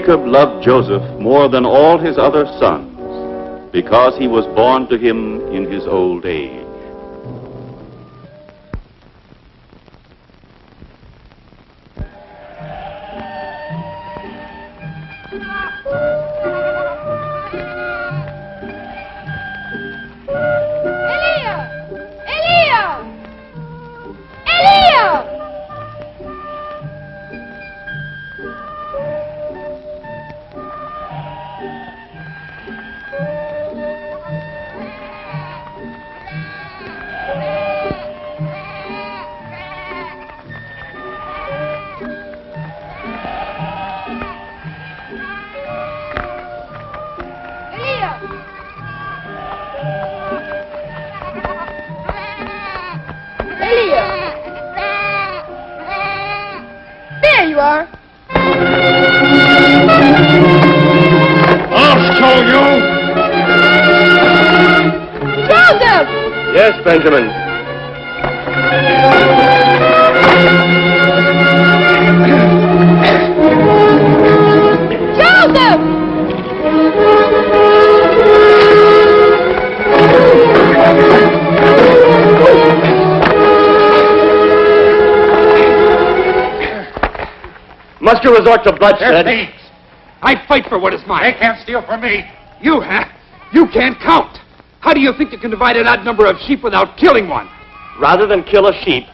Jacob loved Joseph more than all his other sons, because he was born to him in his old age. Yes, Benjamin. Joseph! Must you resort to bloodshed? Thieves. I fight for what is mine. They can't steal from me. You, huh? You can't count. How do you think you can divide an odd number of sheep without killing one? Rather than kill a sheep,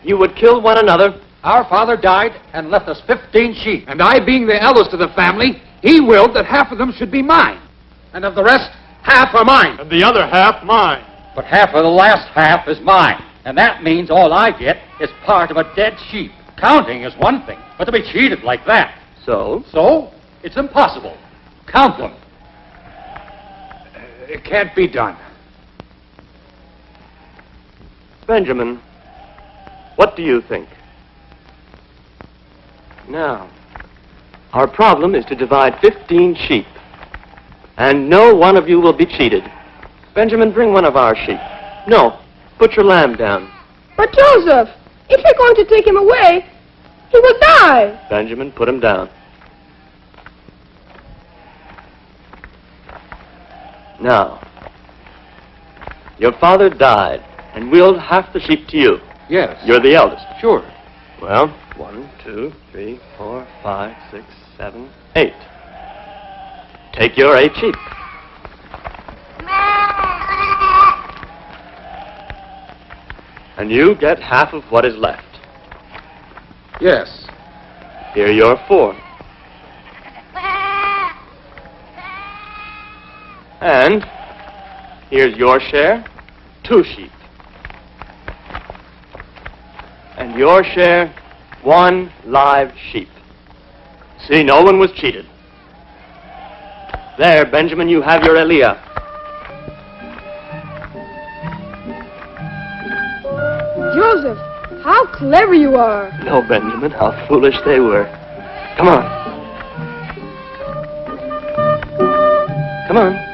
you would kill one another. Our father died and left us 15 sheep. And I, being the eldest of the family, he willed that half of them should be mine. And of the rest, half are mine. And the other half mine. But half of the last half is mine. And that means all I get is part of a dead sheep. Counting is one thing, but to be cheated like that. So, it's impossible. Count them. It can't be done. Benjamin, what do you think? Now, our problem is to divide 15 sheep. And no one of you will be cheated. Benjamin, bring one of our sheep. No, put your lamb down. But Joseph, if you're going to take him away, he will die. Benjamin, put him down. Now, your father died and willed half the sheep to you. Yes. You're the eldest. Sure. Well, 1, 2, 3, 4, 5, 6, 7, 8. Take your 8 sheep. And you get half of what is left. Yes. Here are your 4. And here's your share, 2 sheep. And your share, 1 live sheep. See, no one was cheated. There, Benjamin, you have your Eliah. Joseph, how clever you are. No, Benjamin, how foolish they were. Come on. Come on.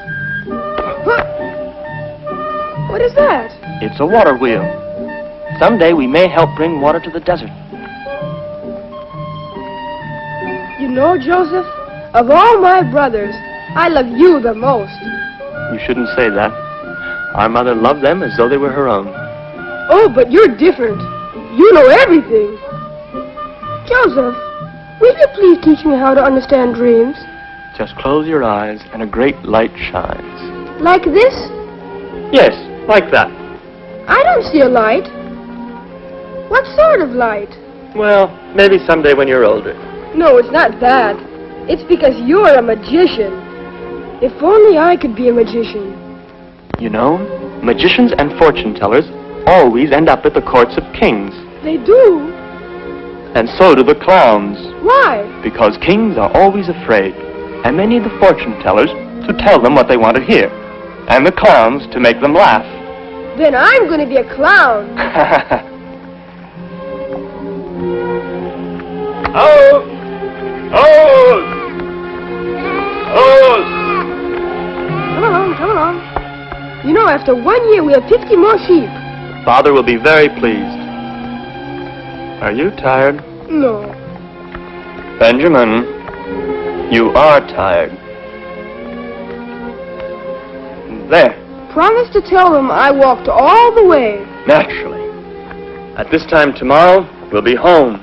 What is that? It's a water wheel. Someday we may help bring water to the desert. You know, Joseph, of all my brothers, I love you the most. You shouldn't say that. Our mother loved them as though they were her own. Oh, but you're different. You know everything. Joseph, will you please teach me how to understand dreams? Just close your eyes and a great light shines. Like this? Yes, like that. I don't see a light. What sort of light? Well, maybe someday when you're older. No, it's not that. It's because you're a magician. If only I could be a magician. You know, magicians and fortune tellers always end up at the courts of kings. They do? And so do the clowns. Why? Because kings are always afraid, and they need the fortune tellers to tell them what they want to hear, and the clowns to make them laugh. Then I'm going to be a clown. Oh! Oh! Oh! Come along, come along. You know, after 1 year, we have 50 more sheep. Father will be very pleased. Are you tired? No. Benjamin. You are tired. There. Promise to tell them I walked all the way. Naturally. At this time tomorrow, we'll be home.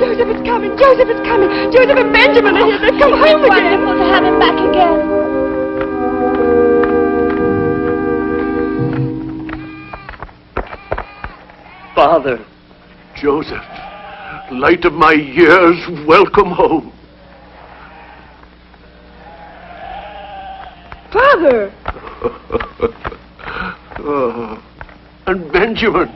Joseph is coming! Joseph is coming! Joseph and Benjamin are here! They've come home again! Wonderful to have him back again. Father. Joseph, light of my years, welcome home. Father! Oh. And Benjamin,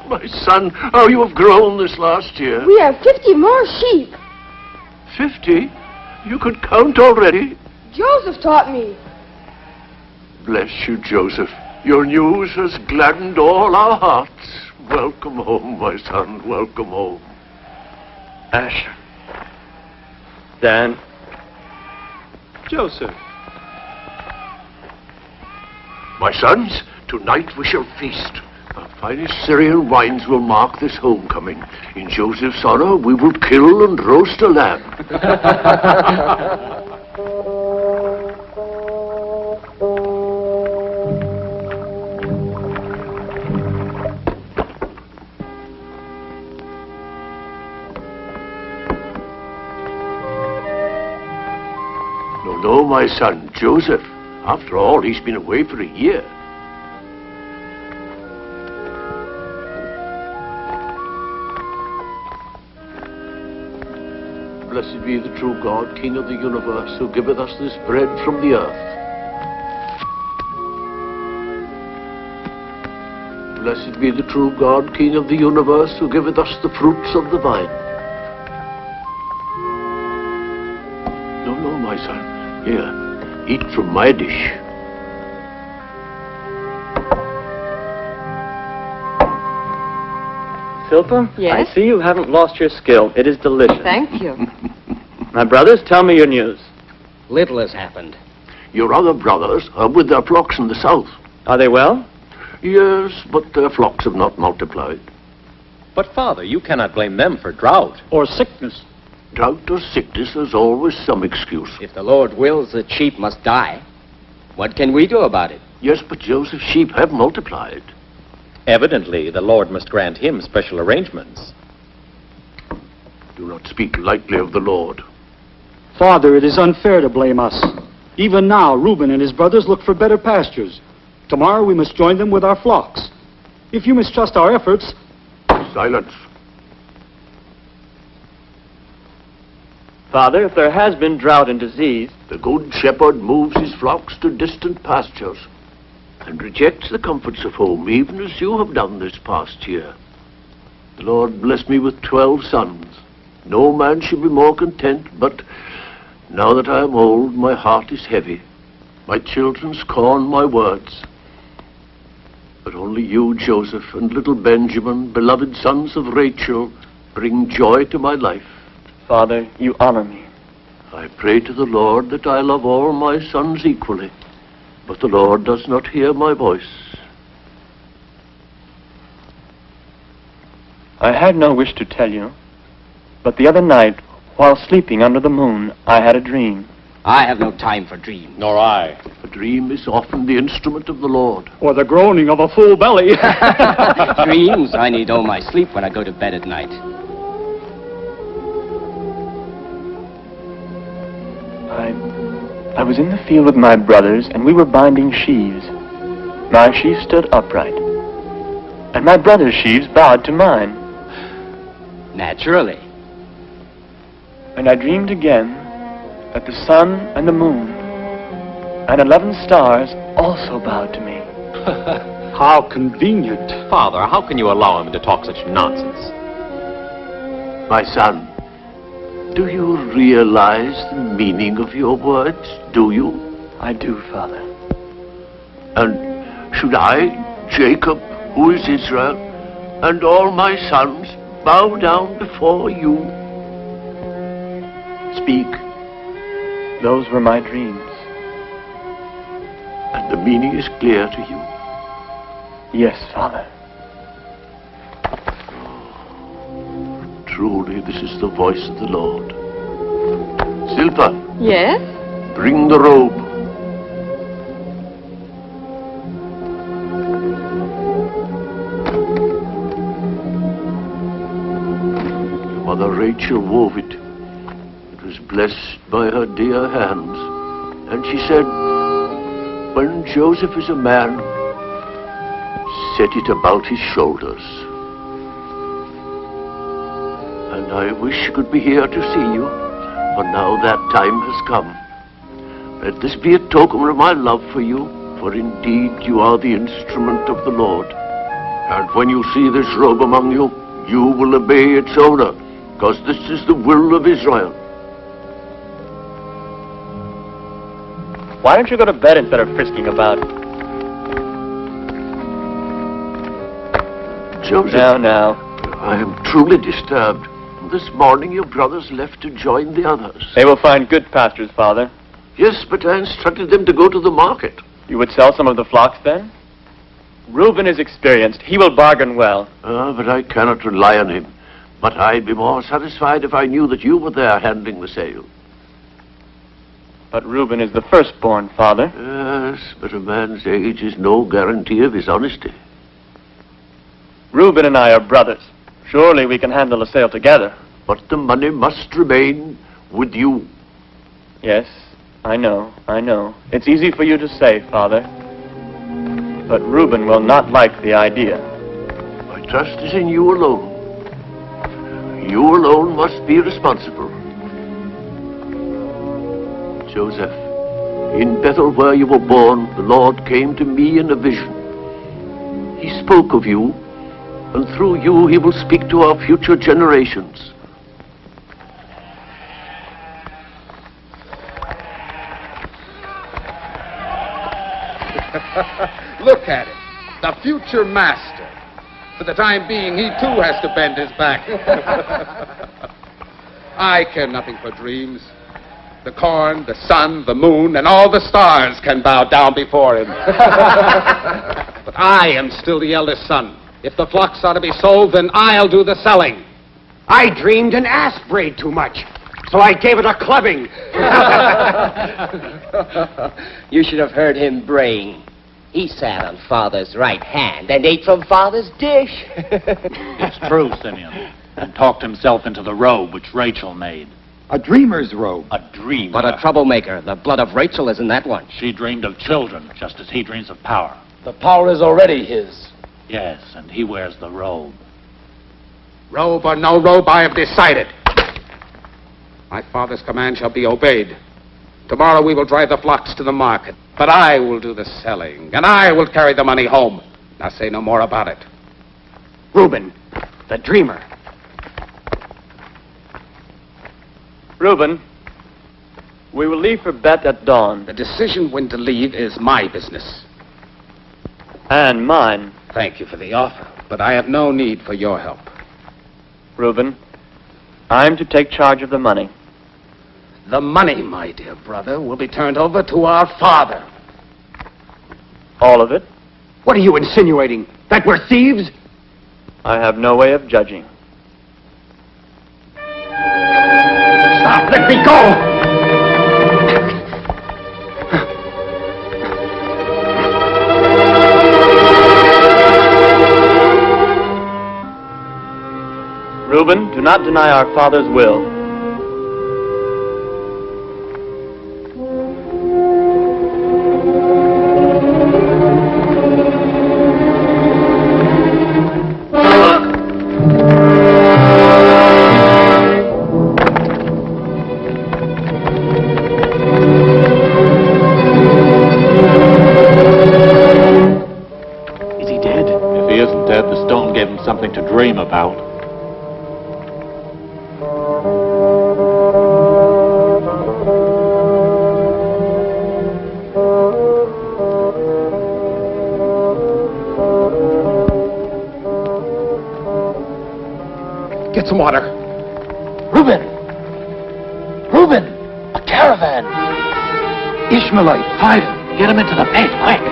my son, how you have grown this last year. We have 50 more sheep. 50? You could count already? Joseph taught me. Bless you, Joseph. Your news has gladdened all our hearts. Welcome home, my son, welcome home. Asher. Dan. Joseph. My sons, tonight we shall feast. Our finest Syrian wines will mark this homecoming. In Joseph's honor, we will kill and roast a lamb. No, my son, Joseph. After all, he's been away for a year. Blessed be the true God, King of the universe, who giveth us this bread from the earth. Blessed be the true God, King of the universe, who giveth us the fruits of the vine. No, my son. Here, eat from my dish. Philippa? Yes? I see you haven't lost your skill. It is delicious. Thank you. My brothers, tell me your news. Little has happened. Your other brothers are with their flocks in the south. Are they well? Yes, but their flocks have not multiplied. But, Father, you cannot blame them for drought. Or sickness. Drought or sickness, there's always some excuse. If the Lord wills that sheep must die, what can we do about it? Yes, but Joseph's sheep have multiplied. Evidently, the Lord must grant him special arrangements. Do not speak lightly of the Lord. Father, it is unfair to blame us. Even now, Reuben and his brothers look for better pastures. Tomorrow we must join them with our flocks. If you mistrust our efforts... Silence. Father, if there has been drought and disease... The good shepherd moves his flocks to distant pastures and rejects the comforts of home, even as you have done this past year. The Lord blessed me with 12 sons. No man should be more content, but now that I am old, my heart is heavy. My children scorn my words. But only you, Joseph, and little Benjamin, beloved sons of Rachel, bring joy to my life. Father, you honor me. I pray to the Lord that I love all my sons equally, but the Lord does not hear my voice. I had no wish to tell you, but the other night, while sleeping under the moon, I had a dream. I have no time for dreams. Nor I. A dream is often the instrument of the Lord. Or the groaning of a full belly. Dreams? I need all my sleep when I go to bed at night. I was in the field with my brothers, and we were binding sheaves. My sheaf stood upright, and my brother's sheaves bowed to mine. Naturally. And I dreamed again that the sun and the moon and 11 stars also bowed to me. How convenient. Father, how can you allow him to talk such nonsense? My son, do you realize the meaning of your words? Do you? I do, Father. And should I, Jacob, who is Israel, and all my sons bow down before you? Speak. Those were my dreams. And the meaning is clear to you? Yes, Father. Truly, this is the voice of the Lord. Silpa, Yes? bring the robe. Your mother Rachel wove it. It was blessed by her dear hands. And she said, when Joseph is a man, set it about his shoulders. And I wish I could be here to see you, for now that time has come. Let this be a token of my love for you, for indeed you are the instrument of the Lord. And when you see this robe among you, you will obey its owner, because this is the will of Israel. Why don't you go to bed instead of frisking about? Joseph, Now. I am truly disturbed. This morning your brothers left to join the others. They will find good pastures, Father. Yes, but I instructed them to go to the market. You would sell some of the flocks then? Reuben is experienced. He will bargain well. But I cannot rely on him. But I'd be more satisfied if I knew that you were there handling the sale. But Reuben is the firstborn, Father. Yes, but a man's age is no guarantee of his honesty. Reuben and I are brothers. Surely we can handle a sale together. But the money must remain with you. Yes, I know. It's easy for you to say, Father. But Reuben will not like the idea. My trust is in you alone. You alone must be responsible. Joseph, in Bethel where you were born, the Lord came to me in a vision. He spoke of you, and through you he will speak to our future generations. Look at it. The future master. For the time being, he too has to bend his back. I care nothing for dreams. The corn, the sun, the moon, and all the stars can bow down before him. But I am still the eldest son. If the flocks are to be sold, then I'll do the selling. I dreamed an ass brayed too much, so I gave it a clubbing. You should have heard him braying. He sat on Father's right hand and ate from Father's dish. It's true, Simeon. And talked himself into the robe which Rachel made. A dreamer's robe. A dream. But a troublemaker. The blood of Rachel is in that one. She dreamed of children, just as he dreams of power. The power is already his. Yes, and he wears the robe. Robe or no robe, I have decided. My father's command shall be obeyed. Tomorrow we will drive the flocks to the market. But I will do the selling, and I will carry the money home. Now say no more about it. Reuben, the dreamer. Reuben, we will leave for Beth at dawn. The decision when to leave is my business. And mine. Thank you for the offer, but I have no need for your help. Reuben, I'm to take charge of the money. The money, my dear brother, will be turned over to our father. All of it? What are you insinuating? That we're thieves? I have no way of judging. Stop! Let me go! Reuben, do not deny our father's will. Something to dream about. Get some water. Reuben! Reuben! A caravan! Ishmaelite, hide him! Get him into the pit, quick.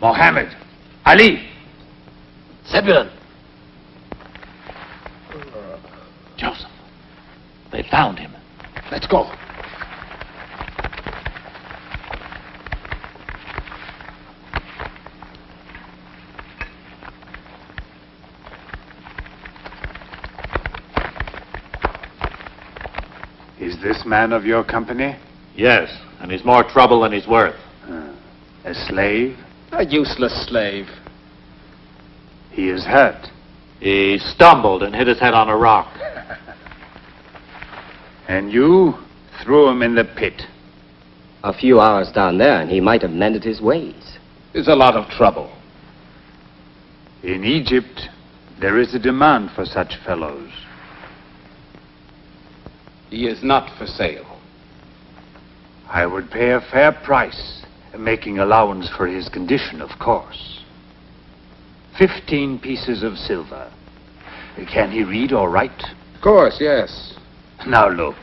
Mohammed! Ali! Zebulun! Joseph, they found him. Let's go. Is this man of your company? Yes, and he's more trouble than he's worth. A slave? A useless slave. He is hurt. He stumbled and hit his head on a rock. And you threw him in the pit. A few hours down there, and he might have mended his ways. There's a lot of trouble. In Egypt, there is a demand for such fellows. He is not for sale. I would pay a fair price, making allowance for his condition, of course. 15 pieces of silver. Can he read or write? Of course, yes. Now look,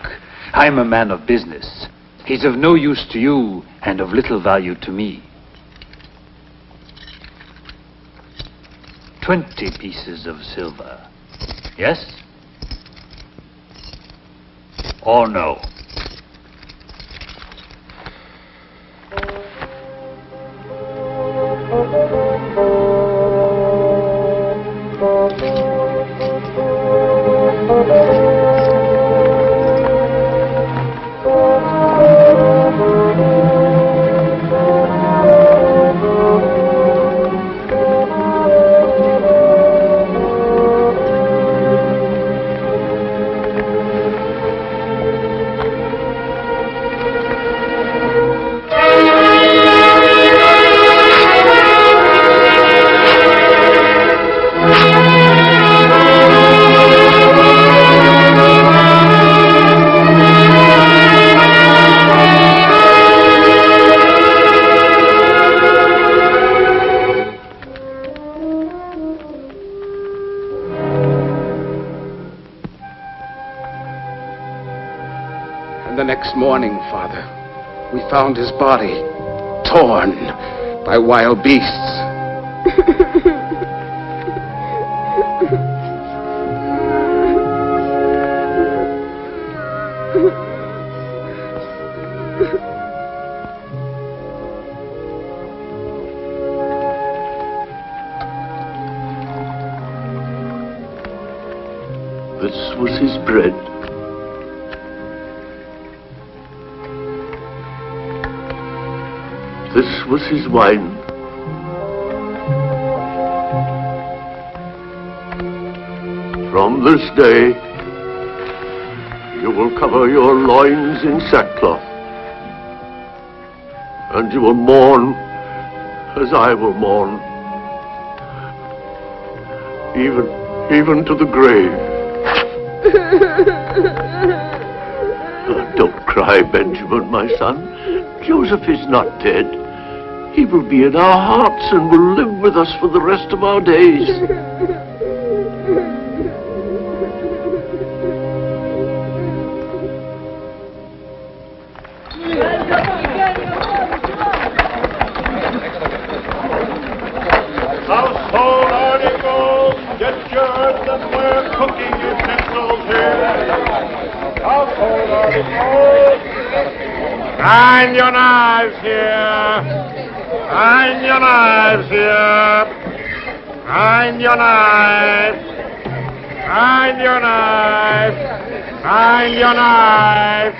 I'm a man of business. He's of no use to you and of little value to me. 20 pieces of silver. Yes? Or no? And the next morning, Father, we found his body torn by wild beasts. This was his bread. This was his wine. From this day, you will cover your loins in sackcloth, and you will mourn as I will mourn, even to the grave. Don't cry, Benjamin, my son. Joseph is not dead. He will be in our hearts and will live with us for the rest of our days. Household articles, get your earthenware cooking utensils here. Household articles. Find your knives here. Find your knives here. Find your knives. Find your knives. Find your knives.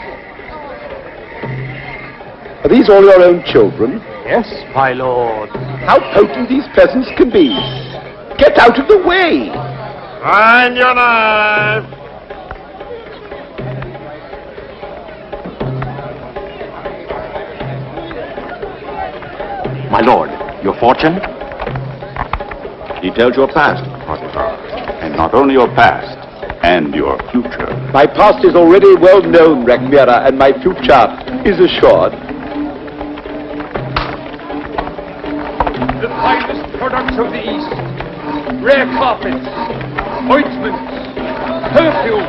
Are these all your own children? Yes, my lord. How potent these peasants can be. Get out of the way. Find your knives. My lord, your fortune? He tells your past, Potiphar, and not only your past, and your future. My past is already well known, Rhagyara, and my future is assured. The finest products of the East. Rare carpets, ointments, perfume.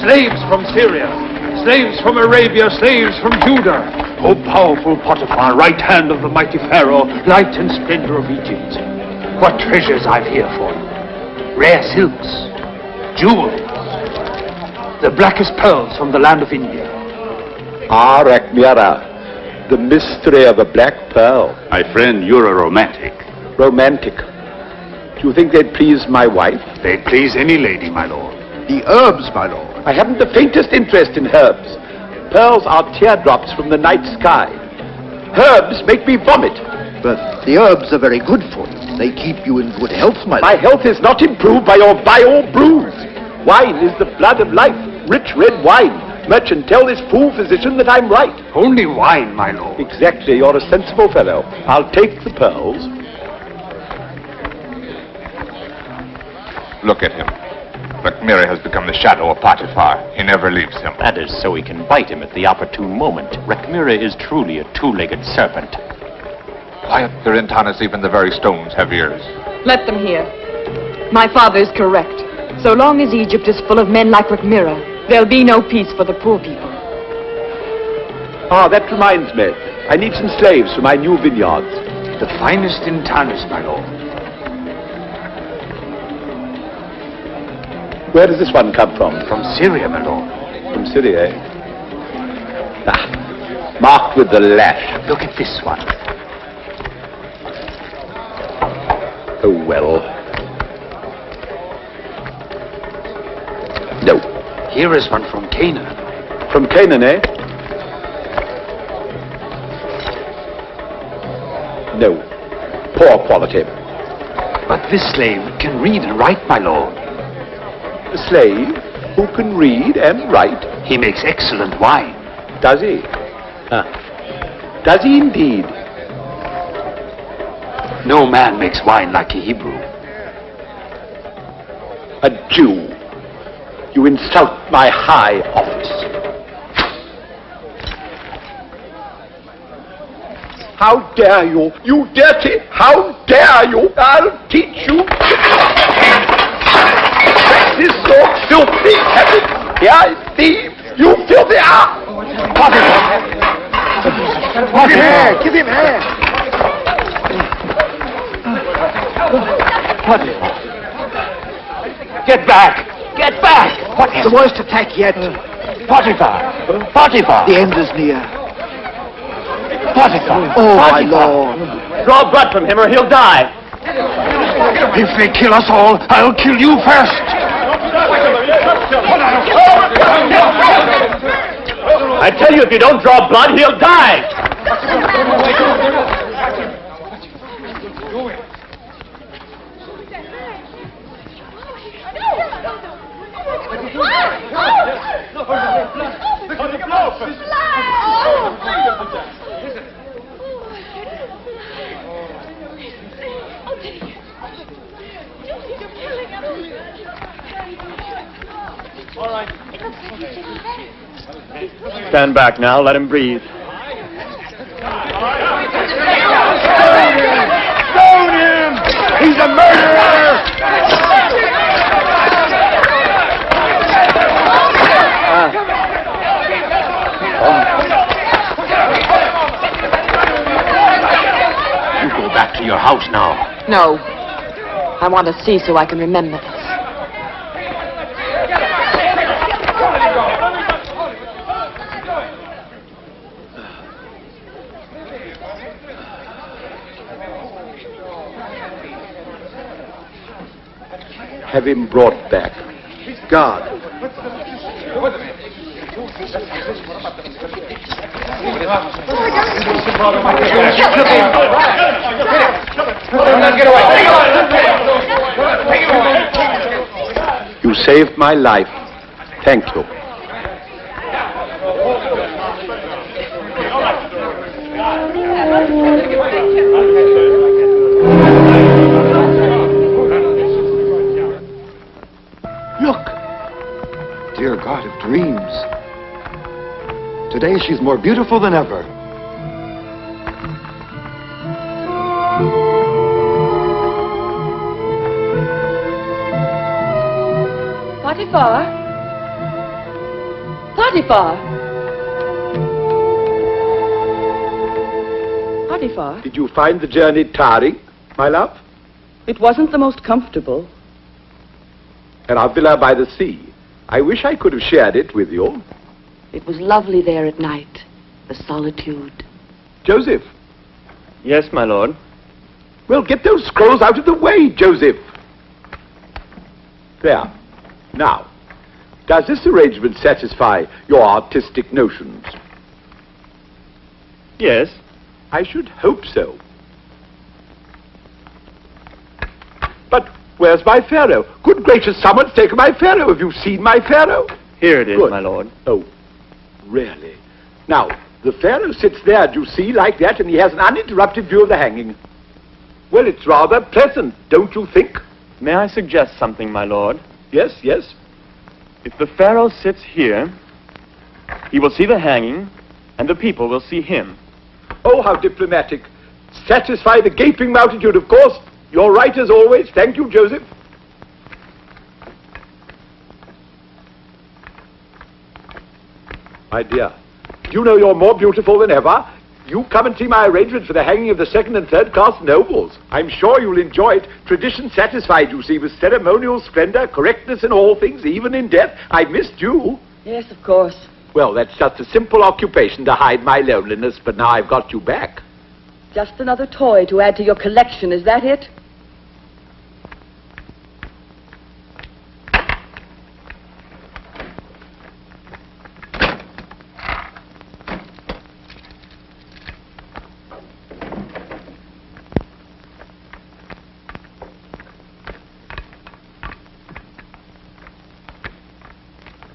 Slaves from Syria, slaves from Arabia, slaves from Judah. O powerful Potiphar, right hand of the mighty Pharaoh, light and splendor of Egypt. What treasures I've here for you. Rare silks, jewels, the blackest pearls from the land of India. Ah, Rhagyara, the mystery of a black pearl. My friend, you're a romantic. Romantic. Do you think they'd please my wife? They'd please any lady, my lord. The herbs, my lord. I haven't the faintest interest in herbs. Pearls are teardrops from the night sky. Herbs make me vomit. But the herbs are very good for you. They keep you in good health, my lord. My health is not improved by your vile brews. Wine is the blood of life. Rich red wine. Merchant, tell this fool physician that I'm right. Only wine, my lord. Exactly. You're a sensible fellow. I'll take the pearls. Look at him. Rhagyara has become the shadow of Potiphar. He never leaves him. That is so he can bite him at the opportune moment. Rhagyara is truly a two-legged serpent. Quiet, Perintanis, even the very stones have ears. Let them hear. My father is correct. So long as Egypt is full of men like Rhagyara, there'll be no peace for the poor people. Ah, that reminds me. I need some slaves for my new vineyards. The finest in Tanis, my lord. Where does this one come from? From Syria, my lord. From Syria, eh? Ah, marked with the lash. Look at this one. Oh, well. No. Here is one from Canaan. From Canaan, eh? No. Poor quality. But this slave can read and write, my lord. A slave who can read and write? He makes excellent wine. Does he? Does he indeed? No man makes wine like a Hebrew. A Jew. You insult my high office. How dare you? You dirty! How dare you? I'll teach you. This is so filthy. Here, thief! You filthy! Give him air! Give him air! Get back! Get back! What is the worst attack yet? Potiphar! Potiphar! The end is near. Potiphar! Oh, Potiphar. my lord! Draw blood from him or he'll die. If they kill us all, I'll kill you first! I tell you, if you don't draw blood, he'll die. Stand back now, let him breathe. Stone him! He's a murderer! You go back to your house now. No. I want to see so I can remember this. have him brought back. God. You saved my life. Thank you. Look! Dear God of dreams. Today she's more beautiful than ever. Potiphar? Potiphar? Potiphar? Did you find the journey tiring, my love? It wasn't the most comfortable. And our villa by the sea. I wish I could have shared it with you. It was lovely there at night. The solitude. Joseph. Yes, my lord. Well, get those scrolls out of the way, Joseph. There. Now, does this arrangement satisfy your artistic notions? Yes. I should hope so. But where's my pharaoh? Good gracious, someone's taken my pharaoh. Have you seen my pharaoh? Here it is, Good. my lord. Oh, really? Now, the pharaoh sits there, do you see, like that, and he has an uninterrupted view of the hanging. Well, it's rather pleasant, don't you think? May I suggest something, my lord? Yes, yes. If the Pharaoh sits here, he will see the hanging, and the people will see him. Oh, how diplomatic. Satisfy the gaping multitude, of course. You're right as always. Thank you, Joseph. My dear, you know you're more beautiful than ever. You come and see my arrangement for the hanging of the second and third class nobles. I'm sure you'll enjoy it. Tradition satisfied, you see, with ceremonial splendor, correctness in all things, even in death. I missed you. Yes, of course. Well, that's just a simple occupation to hide my loneliness, but now I've got you back. Just another toy to add to your collection, is that it?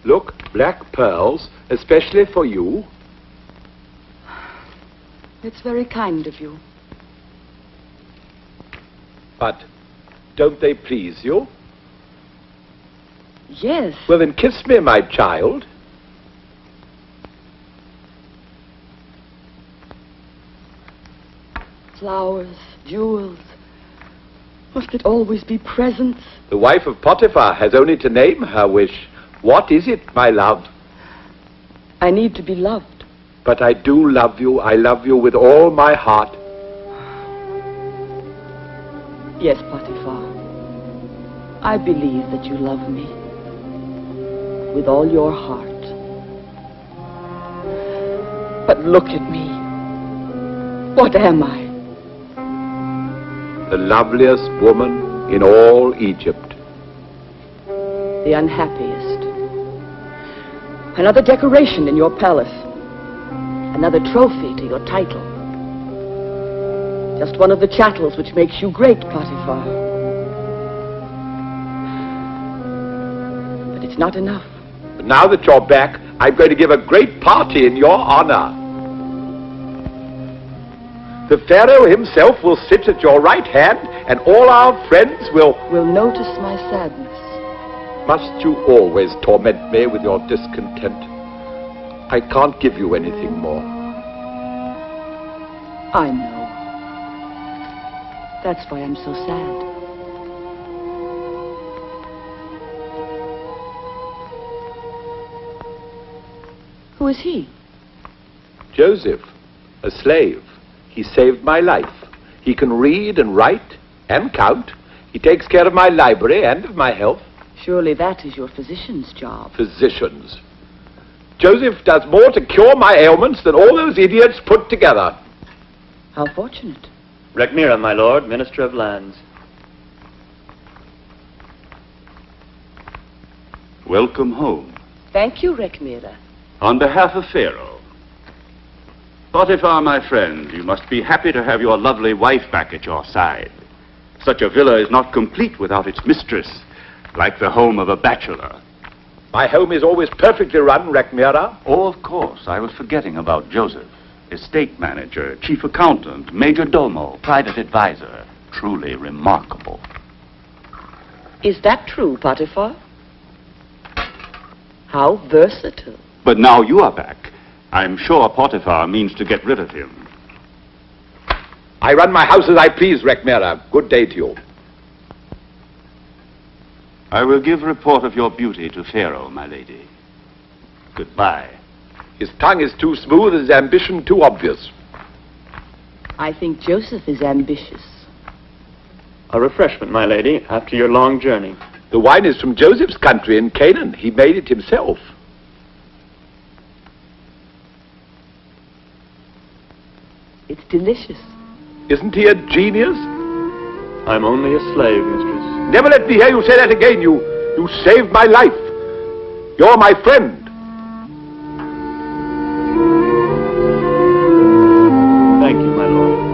Look, black pearls, especially for you. It's very kind of you. But don't they please you? Yes. Well, then kiss me, my child. Flowers, jewels. Must it always be presents? The wife of Potiphar has only to name her wish. What is it, my love? I need to be loved. But I do love you. I love you with all my heart. Yes, Potiphar. I believe that you love me. With all your heart. But look at me. What am I? The loveliest woman in all Egypt. The unhappiest. Another decoration in your palace. Another trophy to your title. Just one of the chattels which makes you great, Potiphar. But it's not enough. But now that you're back, I'm going to give a great party in your honor. The Pharaoh himself will sit at your right hand, and all our friends will notice my sadness. Must you always torment me with your discontent? I can't give you anything more. I know. That's why I'm so sad. Who is he? Joseph, a slave. He saved my life. He can read and write and count. He takes care of my library and of my health. Surely that is your physician's job. Physicians. Joseph does more to cure my ailments than all those idiots put together. How fortunate. Rechmira, my lord, Minister of Lands. Welcome home. Thank you, Rekmira. On behalf of Pharaoh. Potiphar, my friend, you must be happy to have your lovely wife back at your side. Such a villa is not complete without its mistress, like the home of a bachelor. My home is always perfectly run, Rekmira. Oh, of course. I was forgetting about Joseph. Estate manager, chief accountant, major domo, private advisor. Truly remarkable. Is that true, Potiphar? How versatile. But now you are back. I'm sure Potiphar means to get rid of him. I run my house as I please, Rekmira. Good day to you. I will give report of your beauty to Pharaoh, my lady. Goodbye. His tongue is too smooth, his ambition too obvious. I think Joseph is ambitious. A refreshment, my lady, after your long journey. The wine is from Joseph's country in Canaan. He made it himself. It's delicious. Isn't he a genius? I'm only a slave, mistress. Never let me hear you say that again. You saved my life. You're my friend. Thank you, my lord.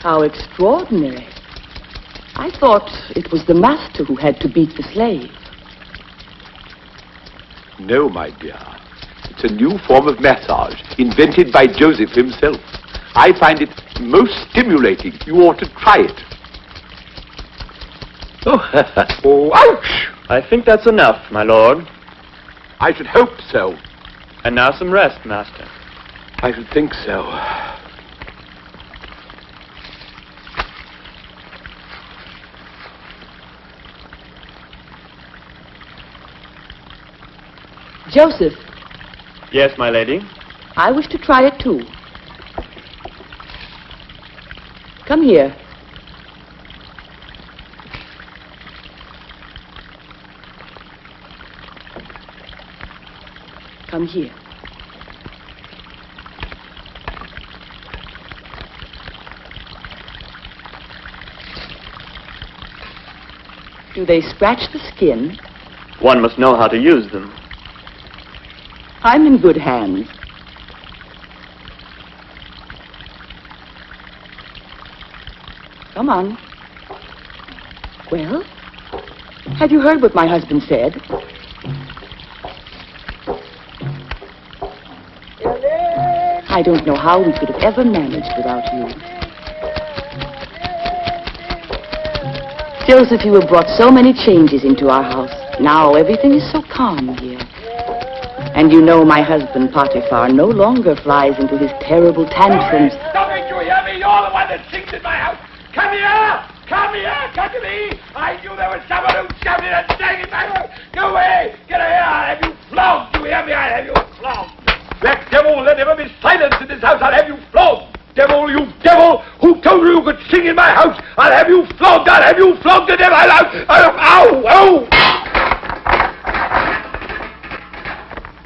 How extraordinary. I thought it was the master who had to beat the slave. No, my dear. It's a new form of massage, invented by Joseph himself. I find it most stimulating. You ought to try it. Oh, ouch! I think that's enough, my lord. I should hope so. And now some rest, master. I should think so. Joseph. Yes, my lady? I wish to try it too. Come here. Come here. Do they scratch the skin? One must know how to use them. I'm in good hands. Come on. Well, have you heard what my husband said? I don't know how we could have ever managed without you. Joseph, you have brought so many changes into our house. Now everything is so calm here. And you know my husband, Potiphar, no longer flies into his terrible tantrums. Stop it, you hear me? You're the one that sings in my house. Come here! Come here! Come to me! I knew there was someone who shouted and sang in my house. Go away! Get here! I'll have you flogged! You hear me? I'll have you flogged! Black devil, let never be silence in this house. I'll have you flogged. Devil, you devil! Who told you you could sing in my house? I'll have you flogged! I'll have you flogged! The devil! Ow! Ow!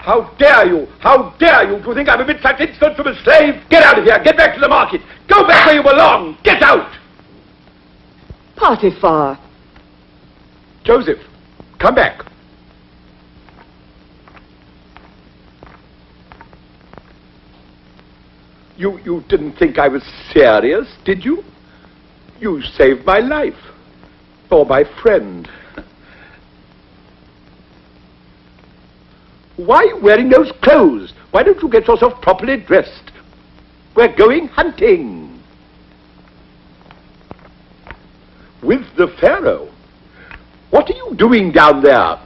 How dare you? How dare you? Do you think I'm a bit such insult from a slave? Get out of here! Get back to the market! Go back where you belong! Get out! Potiphar! Joseph, come back. You didn't think I was serious, did you? You saved my life. Or my friend. Why are you wearing those clothes? Why don't you get yourself properly dressed? We're going hunting. With the Pharaoh? What are you doing down there?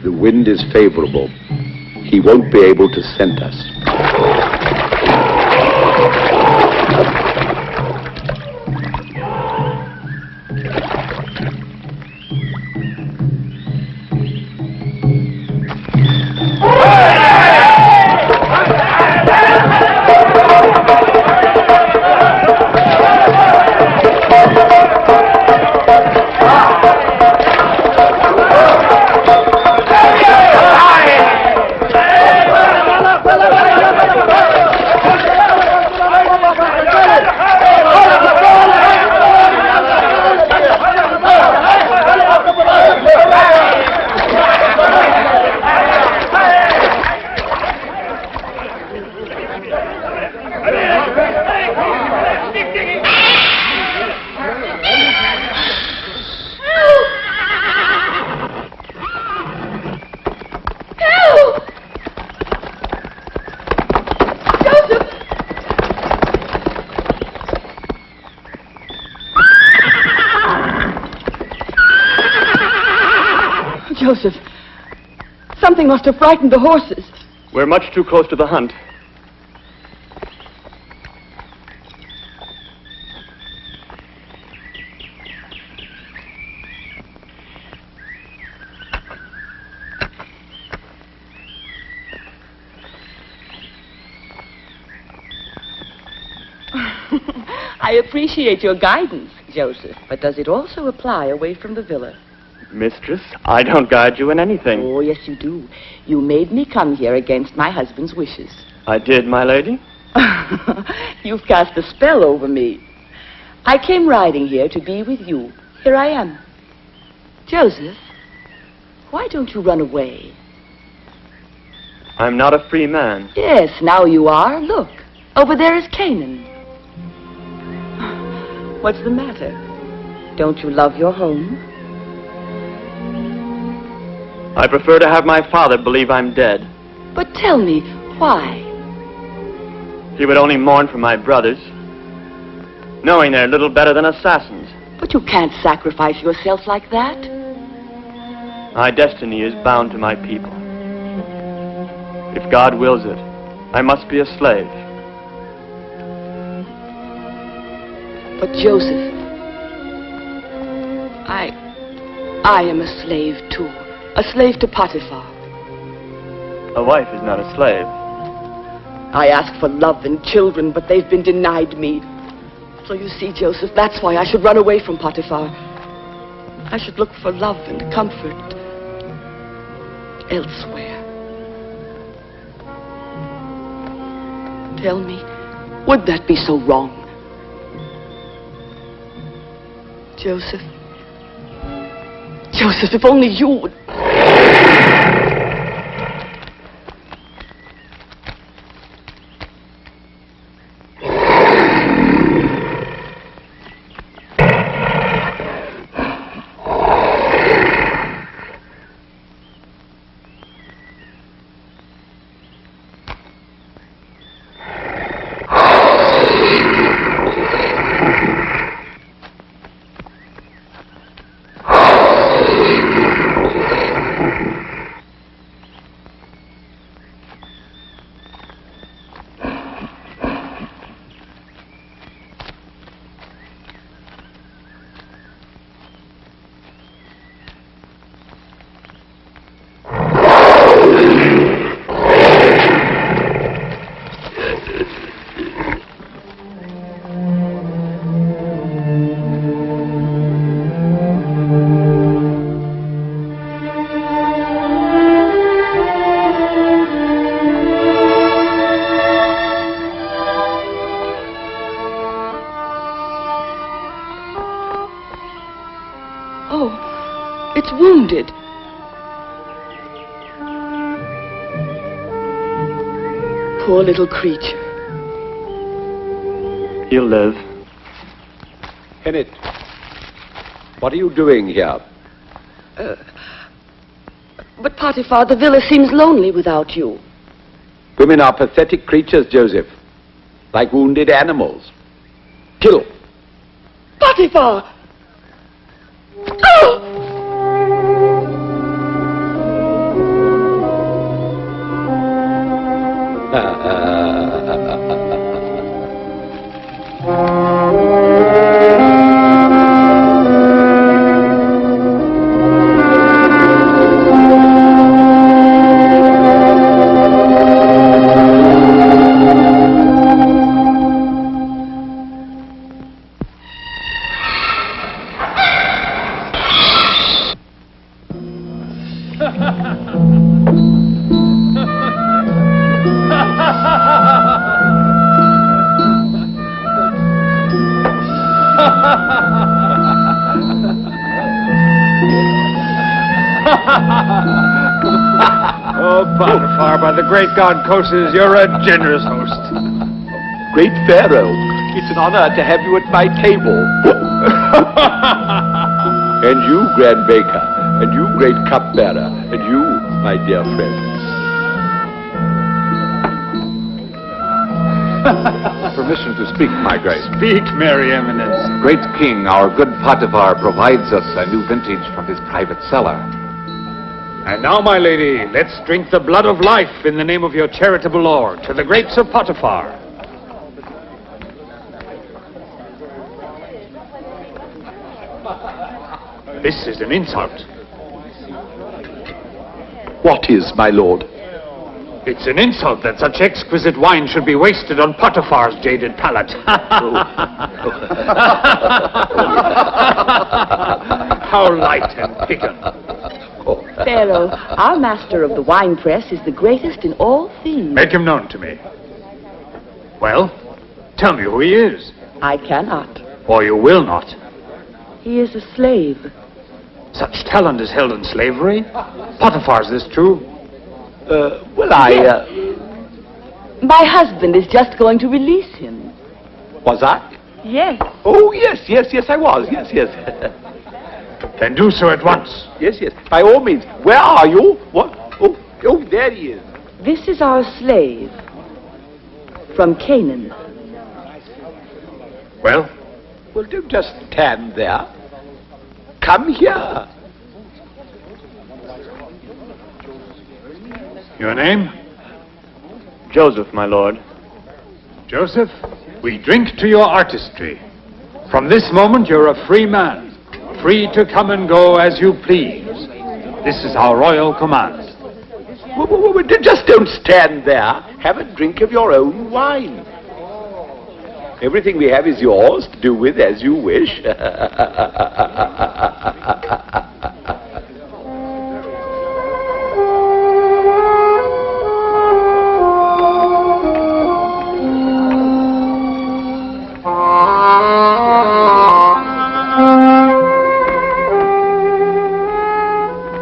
The wind is favorable. He won't be able to scent us. Joseph, something must have frightened the horses. We're much too close to the hunt. I appreciate your guidance, Joseph, but does it also apply away from the villa? Mistress, I don't guide you in anything. Oh, yes, you do. You made me come here against my husband's wishes. I did, my lady. You've cast a spell over me. I came riding here to be with you. Here I am. Joseph, why don't you run away? I'm not a free man. Yes, now you are. Look, over there is Canaan. What's the matter? Don't you love your home? I prefer to have my father believe I'm dead. But tell me, why? He would only mourn for my brothers, knowing they're little better than assassins. But you can't sacrifice yourself like that. My destiny is bound to my people. If God wills it, I must be a slave. But Joseph, I am a slave too. A slave to Potiphar. A wife is not a slave. I ask for love and children, but they've been denied me. So you see, Joseph, that's why I should run away from Potiphar. I should look for love and comfort elsewhere. Tell me, would that be so wrong? Joseph, if only you would... It's wounded. Poor little creature. He'll live. Hennet, what are you doing here? But Potiphar, the villa seems lonely without you. Women are pathetic creatures, Joseph. Like wounded animals. Kill. Potiphar! Oh, Potiphar, by the great god Koses, you're a generous host. Great Pharaoh, it's an honor to have you at my table. And you, Grand Baker, and you, Great Cupbearer, and you, my dear friend. Permission to speak, my grace. Speak, Merry Eminence. Great King, our good Potiphar provides us a new vintage from his private cellar. And now, my lady, let's drink the blood of life in the name of your charitable lord to the great Sir Potiphar. This is an insult. What is, my lord? It's an insult that such exquisite wine should be wasted on Potiphar's jaded palate. How light and piquant. Pharaoh, our master of the wine press is the greatest in all Thebes. Make him known to me. Well, tell me who he is. I cannot. Or you will not. He is a slave. Such talent is held in slavery? Potiphar's this true? My husband is just going to release him. Was I? Yes. Oh, yes, I was. Yes. Then do so at once. Yes. By all means. Where are you? What? Oh, there he is. This is our slave from Canaan. Well, don't just stand there. Come here. Your name? Joseph, my lord. Joseph, we drink to your artistry. From this moment, you're a free man. Free to come and go as you please. This is our royal command. Just don't stand there. Have a drink of your own wine. Everything we have is yours to do with as you wish.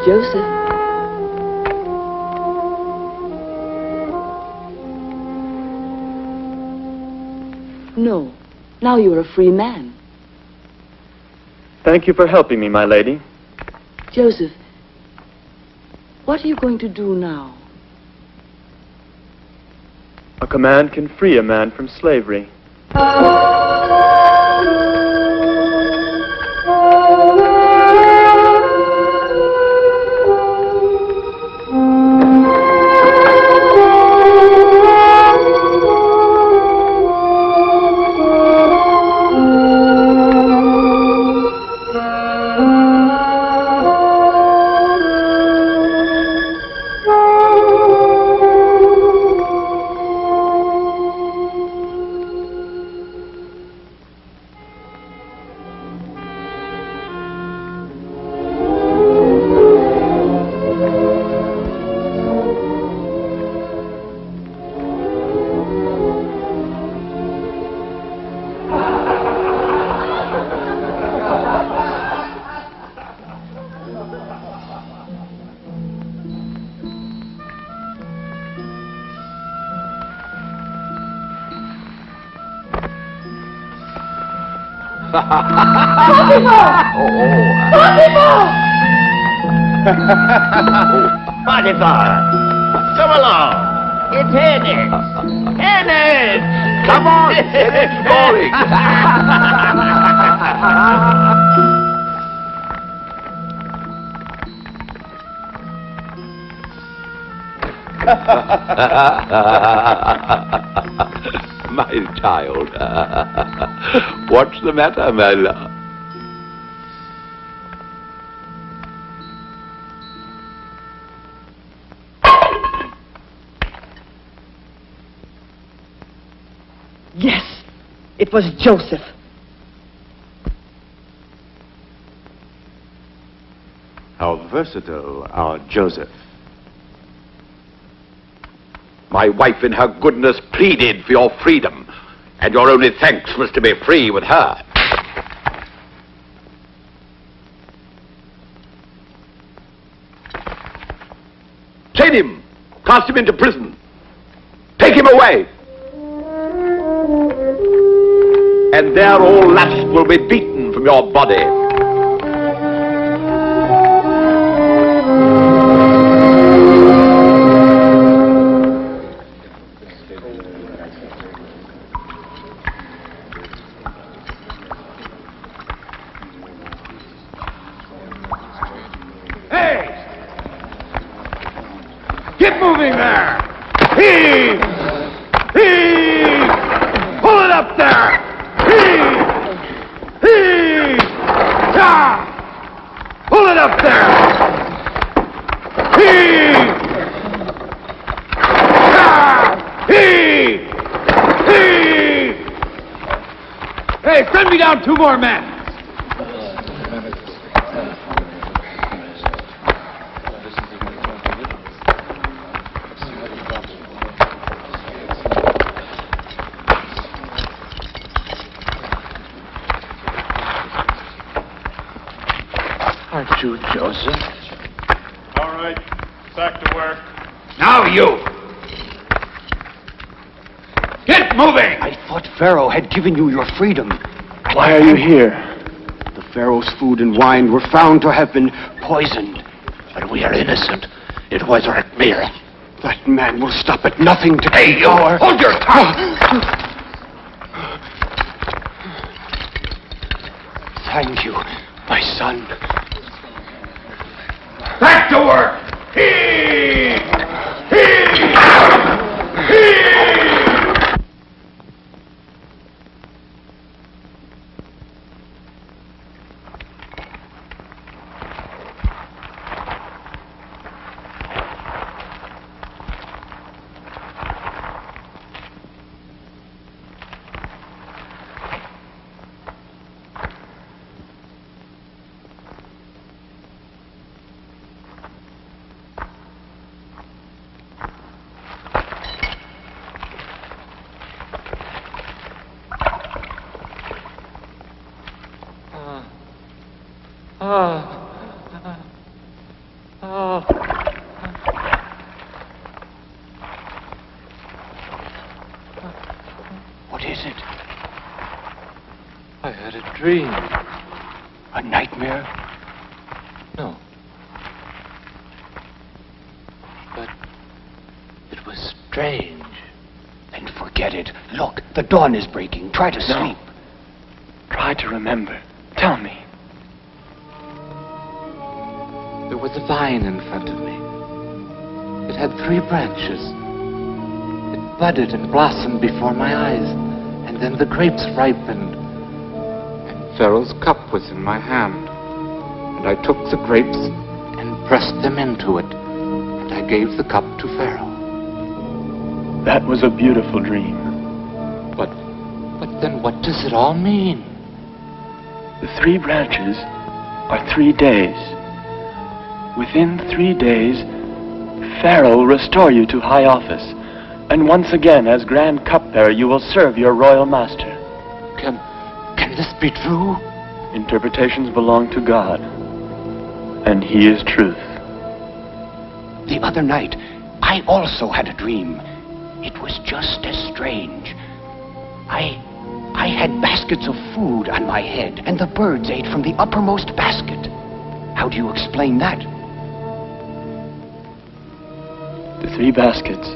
Joseph. No. Now you're a free man. Thank you for helping me, my lady. Joseph, what are you going to do now? A command can free a man from slavery. Potiphar! Come along! It's Ennis! Ennis! Come on! Ennis calling! My child. What's the matter, my love? Yes, it was Joseph. How versatile our Joseph. My wife in her goodness pleaded for your freedom, and your only thanks was to be free with her. Chain him! Cast him into prison! Take him away! And there all lust will be beaten from your body. Moving there! Heave! Heave! Pull it up there! Heave! Heave! Yeah! Pull it up there! Heave! Yeah! Heave! Heave! Hey, send me down 2 more men! Aren't you Joseph? All right, back to work. Now you! Get moving! I thought Pharaoh had given you your freedom. Why are you here? The Pharaoh's food and wine were found to have been poisoned. But we are innocent. It was Rechmira. That man will stop at nothing to Hey, you! Hold your tongue! Thank you, my son. Back to work! Heave! Heave! Heave! What is it? I had a dream. A nightmare? No. But it was strange. Then forget it. Look, the dawn is breaking. Try to sleep. Try to remember. Tell me. There was a vine in front of me. It had 3 branches. It budded and blossomed before my eyes, and then the grapes ripened. And Pharaoh's cup was in my hand, and I took the grapes and pressed them into it, and I gave the cup to Pharaoh. That was a beautiful dream. But then what does it all mean? The 3 branches are 3 days. Within 3 days, Pharaoh will restore you to high office, and once again, as Grand Cupbearer, you will serve your royal master. Can this be true? Interpretations belong to God, and He is truth. The other night, I also had a dream. It was just as strange. I I had baskets of food on my head, and the birds ate from the uppermost basket. How do you explain that? The 3 baskets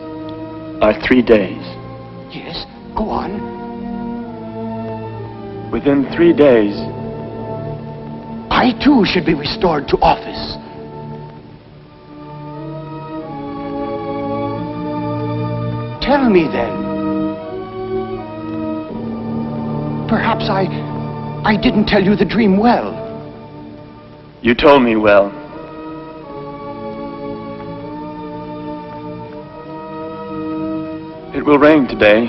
are 3 days. Yes, go on. Within 3 days, I too should be restored to office. Tell me then. Perhaps I didn't tell you the dream well. you told me well. It will rain today.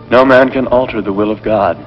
No man can alter the will of God.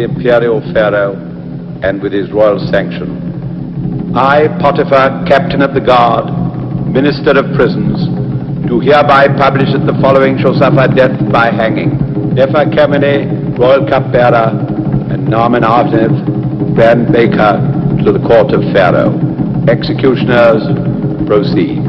Imperial Pharaoh, and with his royal sanction, I, Potiphar, Captain of the Guard, Minister of Prisons, do hereby publish that the following shall suffer death by hanging: Nefer Kamene, Royal Cupbearer, and Naaman Avnev, Grand Baker, to the court of Pharaoh. Executioners, proceed.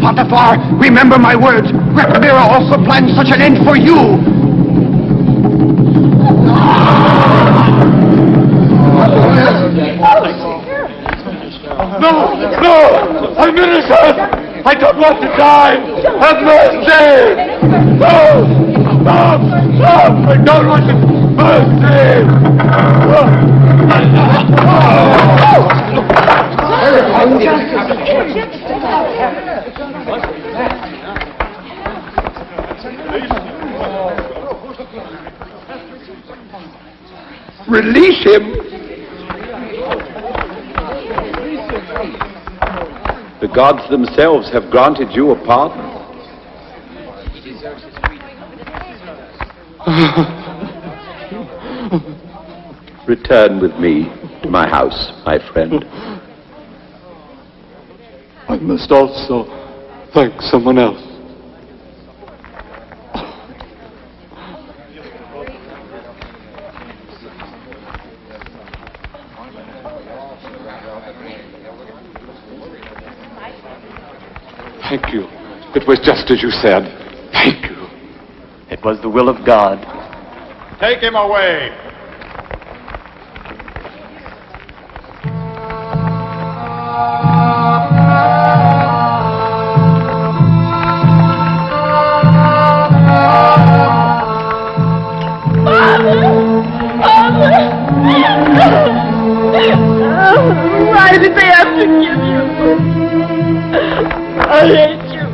Potiphar, remember my words. Rechmira also planned such an end for you. No! I'm innocent! I don't want to die! Have mercy! No! I don't want to... Release him! The gods themselves have granted you a pardon. Return with me to my house, my friend. I must also thank someone else. Thank you. It was just as you said. Thank you. It was the will of God. Take him away! Why did they have to kill you? I hate you.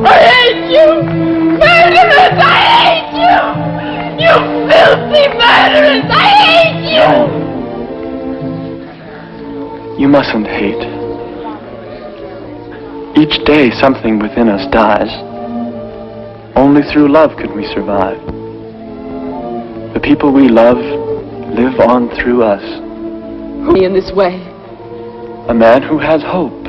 I hate you. Murderers, I hate you. You filthy murderers, I hate you. You mustn't hate. Each day something within us dies. Only through love can we survive. The people we love live on through us. Me in this way. A man who has hope.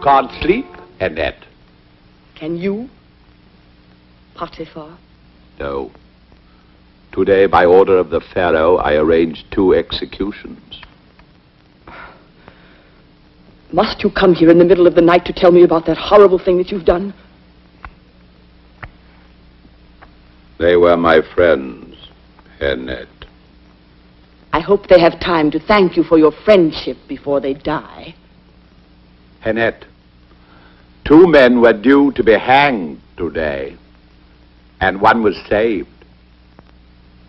can't sleep, Annette? Can you, Potiphar? No. Today, by order of the Pharaoh, I arranged 2 executions. Must you come here in the middle of the night to tell me about that horrible thing that you've done? They were my friends, Annette. I hope they have time to thank you for your friendship before they die. Annette, 2 men were due to be hanged today, and 1 was saved.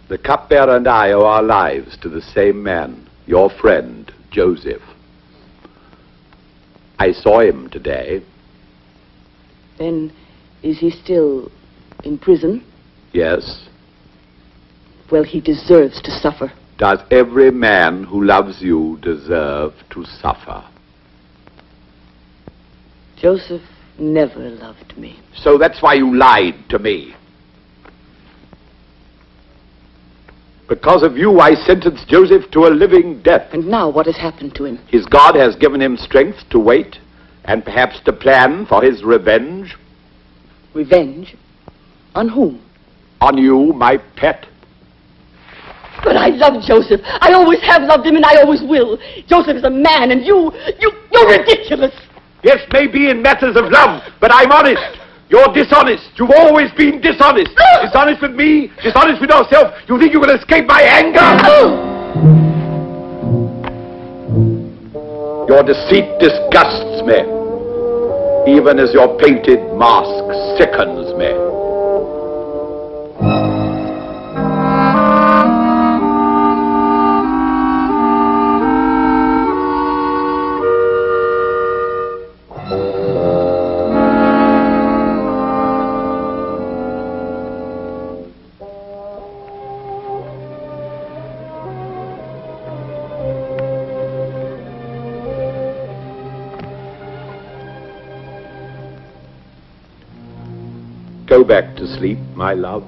The cupbearer and I owe our lives to the same man, your friend, Joseph. I saw him today. Then, is he still in prison? Yes. Well, he deserves to suffer. Does every man who loves you deserve to suffer? Joseph never loved me. So that's why you lied to me. Because of you, I sentenced Joseph to a living death. And now what has happened to him? His God has given him strength to wait and perhaps to plan for his revenge. Revenge? On whom? On you, my pet. But I love Joseph. I always have loved him and I always will. Joseph is a man and you're ridiculous. Yes, maybe in matters of love, but I'm honest. You're dishonest. You've always been dishonest. Dishonest with me, dishonest with yourself. You think you can escape my anger? Your deceit disgusts me, even as your painted mask sickens me. Go back to sleep, my love.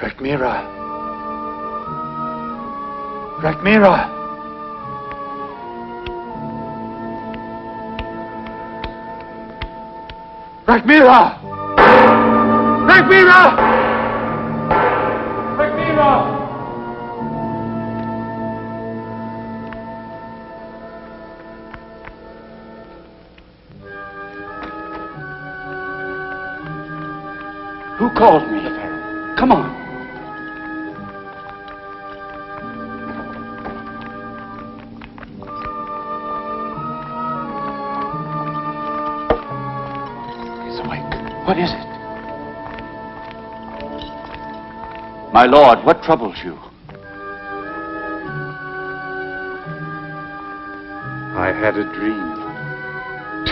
Rhagymira! Rhagymira! Rhagymira! Rhagymira! Rhagymira! Who called me? Come on. What is it? My lord, what troubles you? I had a dream.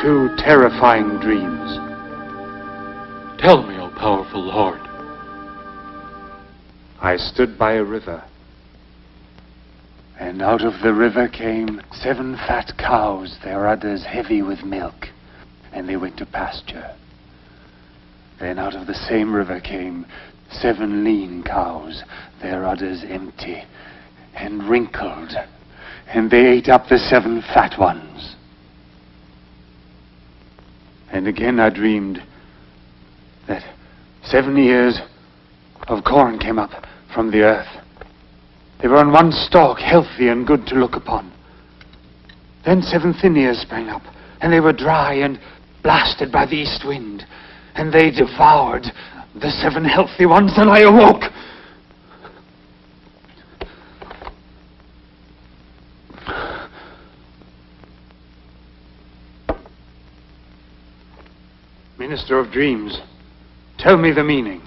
2 terrifying dreams. Tell me, O powerful lord. I stood by a river, and out of the river came 7 fat cows, their udders heavy with milk, and they went to pasture. Then out of the same river came 7 lean cows, their udders empty and wrinkled, and they ate up the 7 fat ones. And again I dreamed that 7 ears of corn came up from the earth. They were on one stalk, healthy and good to look upon. Then 7 thin ears sprang up, and they were dry and blasted by the east wind, and they devoured the 7 healthy ones, and I awoke. Minister of Dreams, tell me the meaning.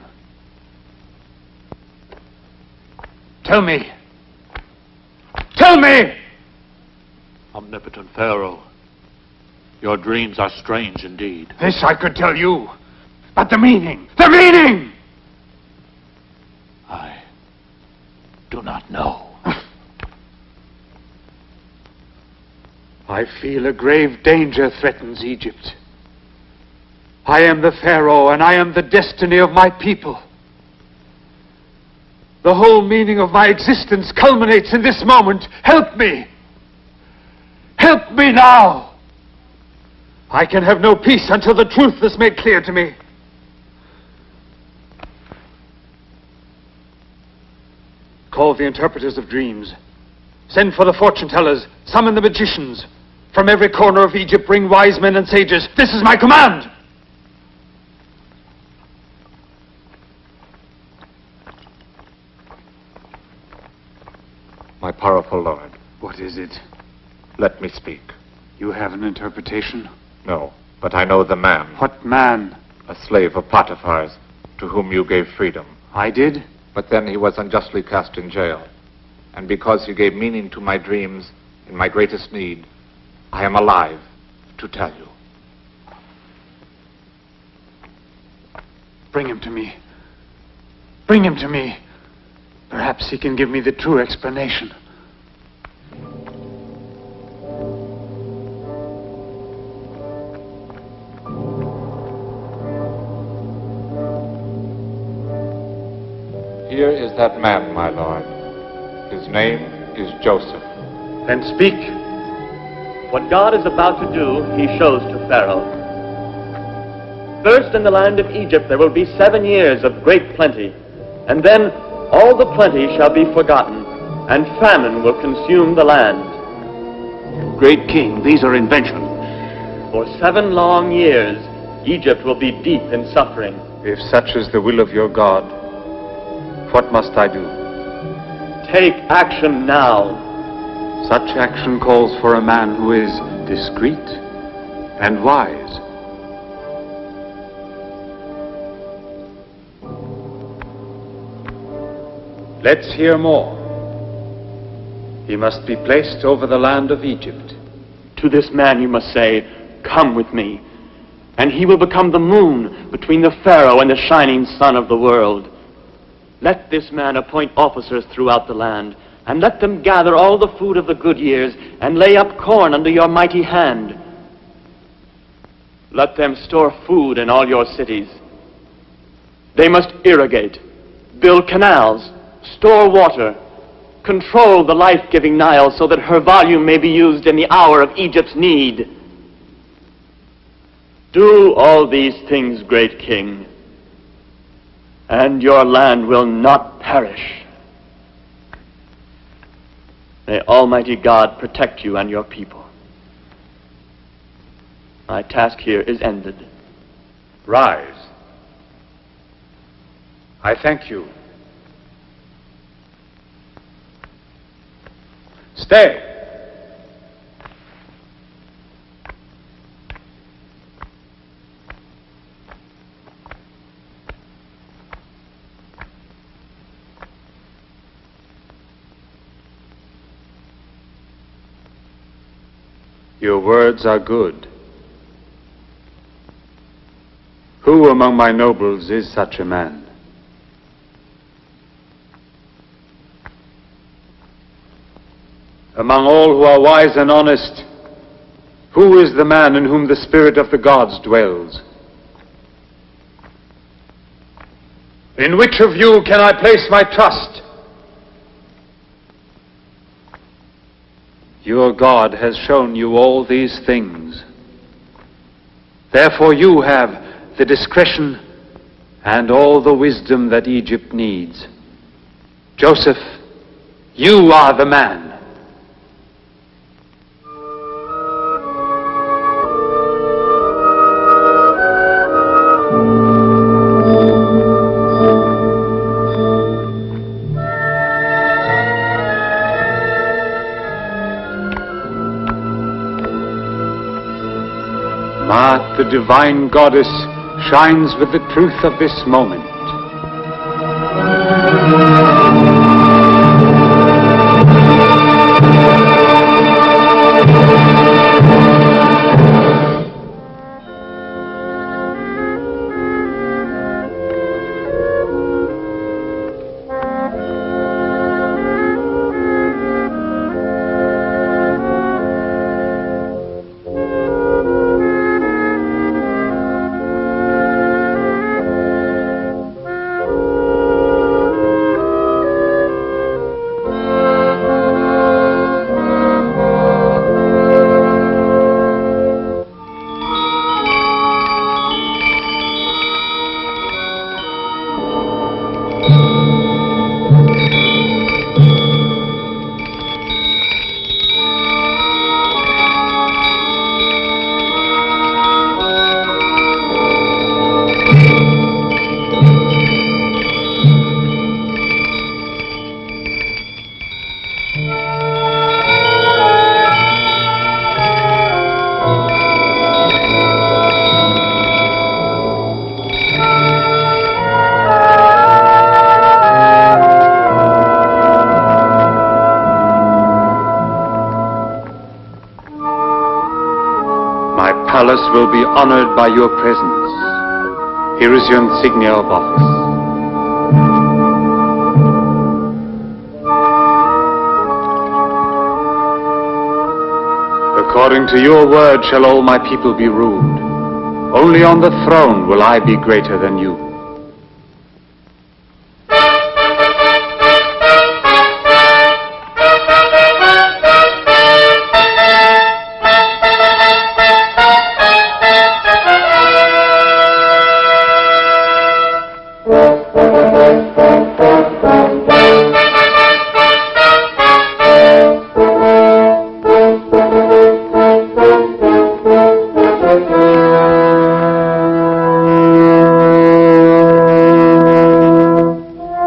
Tell me. Tell me! Omnipotent Pharaoh, your dreams are strange indeed. This I could tell you. But the meaning! The meaning! I do not know. I feel a grave danger threatens Egypt. I am the Pharaoh, and I am the destiny of my people. The whole meaning of my existence culminates in this moment. Help me! Help me now! I can have no peace until the truth is made clear to me. Call the interpreters of dreams. Send for the fortune tellers. Summon the magicians. From every corner of Egypt bring wise men and sages. This is my command! My powerful lord. What is it? Let me speak. You have an interpretation? No, but I know the man. What man? A slave of Potiphar's, to whom you gave freedom. I did? But then he was unjustly cast in jail. And because he gave meaning to my dreams in my greatest need, I am alive to tell you. Bring him to me. Bring him to me. Perhaps he can give me the true explanation. Here is that man, my lord. His name is Joseph. Then speak. What God is about to do, he shows to Pharaoh. First in the land of Egypt there will be 7 years of great plenty, and then all the plenty shall be forgotten, and famine will consume the land. Great king, these are inventions. For 7 long years, Egypt will be deep in suffering. If such is the will of your God, what must I do? Take action now. Such action calls for a man who is discreet and wise. Let's hear more. He must be placed over the land of Egypt. To this man you must say, "Come with me," and he will become the moon between the Pharaoh and the shining sun of the world. Let this man appoint officers throughout the land, and let them gather all the food of the good years, and lay up corn under your mighty hand. Let them store food in all your cities. They must irrigate, build canals, store water, control the life-giving Nile so that her volume may be used in the hour of Egypt's need. Do all these things, great king, and your land will not perish. May Almighty God protect you and your people. My task here is ended. Rise. I thank you. Stay. Your words are good. Who among my nobles is such a man? Among all who are wise and honest, who is the man in whom the spirit of the gods dwells? In which of you can I place my trust? Your God has shown you all these things. Therefore you have the discretion and all the wisdom that Egypt needs. Joseph, you are the man. Maat, the divine goddess, shines with the truth of this moment. Palace will be honored by your presence. Here is your insignia of office. According to your word shall all my people be ruled. Only on the throne will I be greater than you.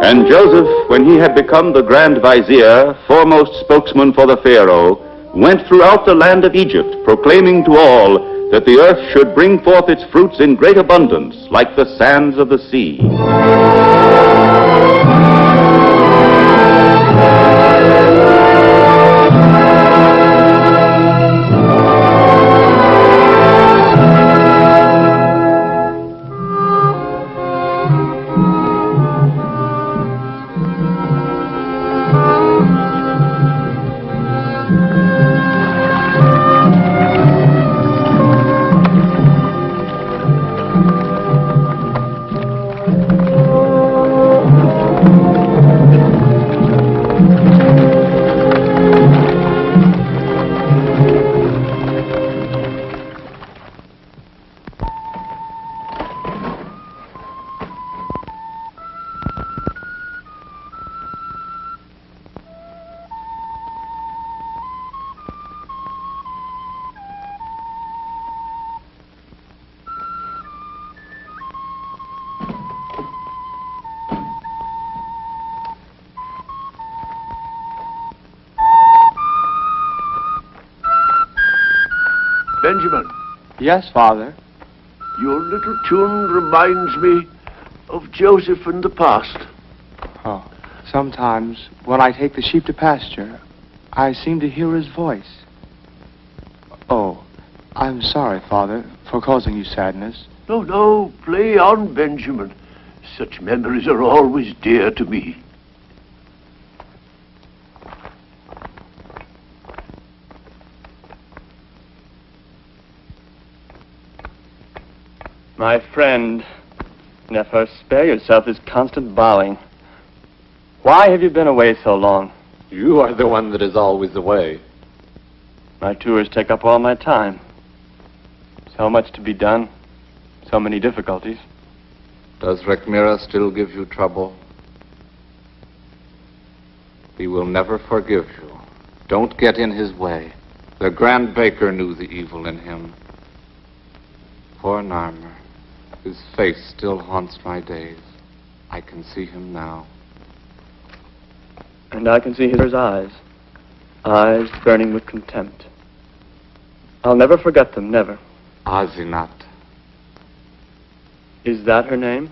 And Joseph, when he had become the Grand Vizier, foremost spokesman for the Pharaoh, went throughout the land of Egypt, proclaiming to all that the earth should bring forth its fruits in great abundance, like the sands of the sea. Benjamin. Yes, Father? Your little tune reminds me of Joseph in the past. Oh, sometimes when I take the sheep to pasture, I seem to hear his voice. Oh, I'm sorry, Father, for causing you sadness. No, no, play on, Benjamin. Such memories are always dear to me. My friend, Nefer, spare yourself this constant bowing. Why have you been away so long? You are the one that is always away. My tours take up all my time. So much to be done. So many difficulties. Does Rekmira still give you trouble? He will never forgive you. Don't get in his way. The Grand Baker knew the evil in him. Poor Narmer. His face still haunts my days. I can see him now. And I can see his eyes. Eyes burning with contempt. I'll never forget them, never. Azinat. Is that her name?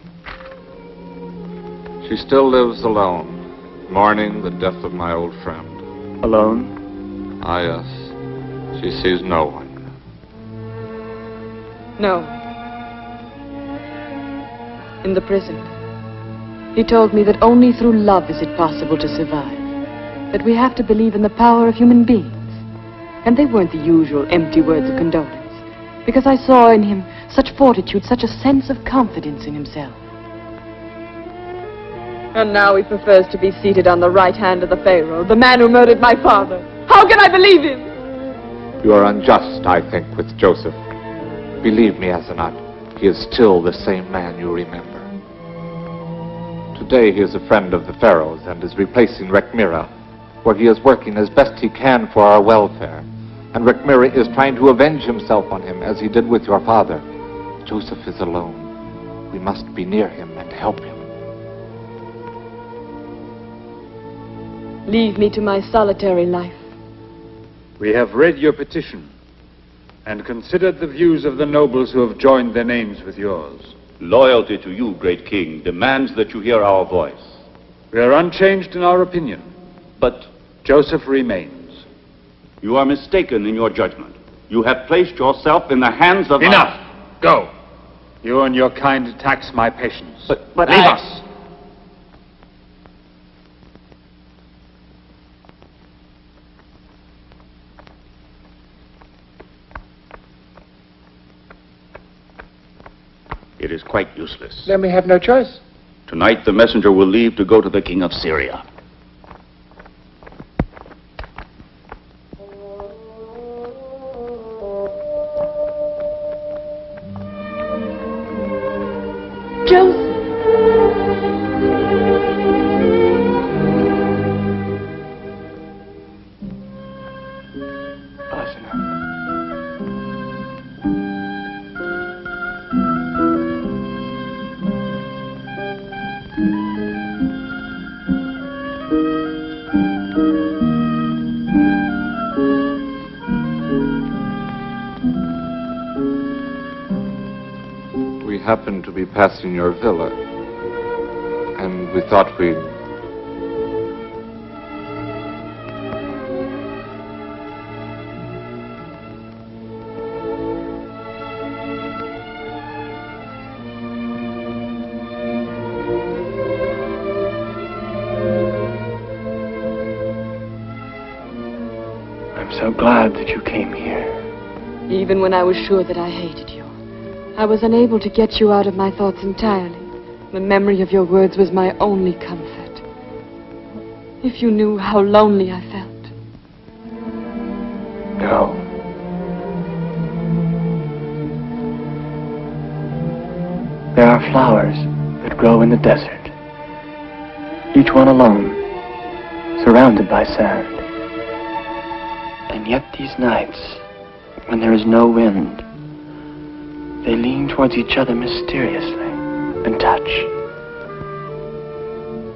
She still lives alone, mourning the death of my old friend. Alone? Ah, yes. She sees no one. No. In the prison. He told me that only through love is it possible to survive. That we have to believe in the power of human beings. And they weren't the usual empty words of condolence. Because I saw in him such fortitude, such a sense of confidence in himself. And now he prefers to be seated on the right hand of the Pharaoh, the man who murdered my father. How can I believe him? You are unjust, I think, with Joseph. Believe me, Asenat, he is still the same man you remember. Today he is a friend of the Pharaoh's and is replacing Rekmira, where he is working as best he can for our welfare. And Rekmira is trying to avenge himself on him, as he did with your father. Joseph is alone. We must be near him and help him. Leave me to my solitary life. We have read your petition and considered the views of the nobles who have joined their names with yours. Loyalty to you, great king, demands that you hear our voice. We are unchanged in our opinion. But Joseph remains. You are mistaken in your judgment. You have placed yourself in the hands of... Enough! Go! You and your kind tax my patience. But leave us! It is quite useless. Then we have no choice. Tonight the messenger will leave to go to the king of Syria. Joseph! We happened to be passing your villa, and we thought we'd... I'm so glad that you came here. Even when I was sure that I hated you, I was unable to get you out of my thoughts entirely. The memory of your words was my only comfort. If you knew how lonely I felt. No. There are flowers that grow in the desert, each one alone, surrounded by sand. And yet these nights, when there is no wind, they lean towards each other mysteriously and touch.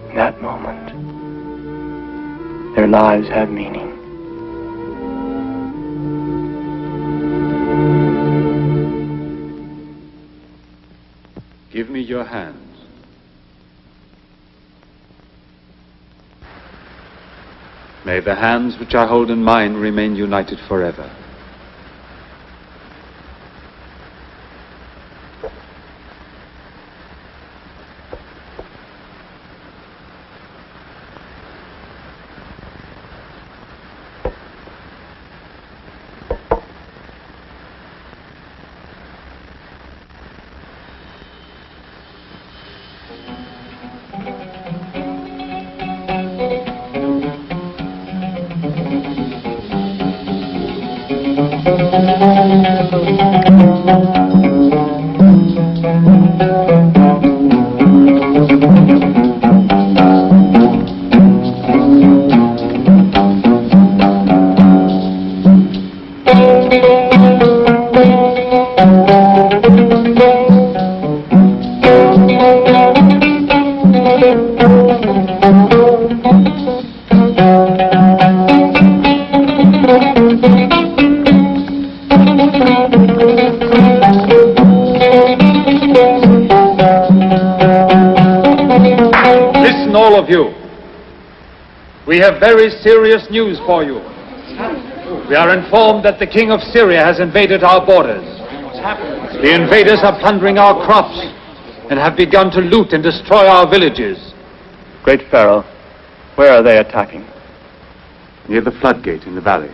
In that moment, their lives have meaning. Give me your hands. May the hands which I hold in mine remain united forever. Listen, all of you. We have very serious news for you. We are informed that the king of Syria has invaded our borders. The invaders are plundering our crops and have begun to loot and destroy our villages. Great Pharaoh, where are they attacking? Near the floodgate in the valley.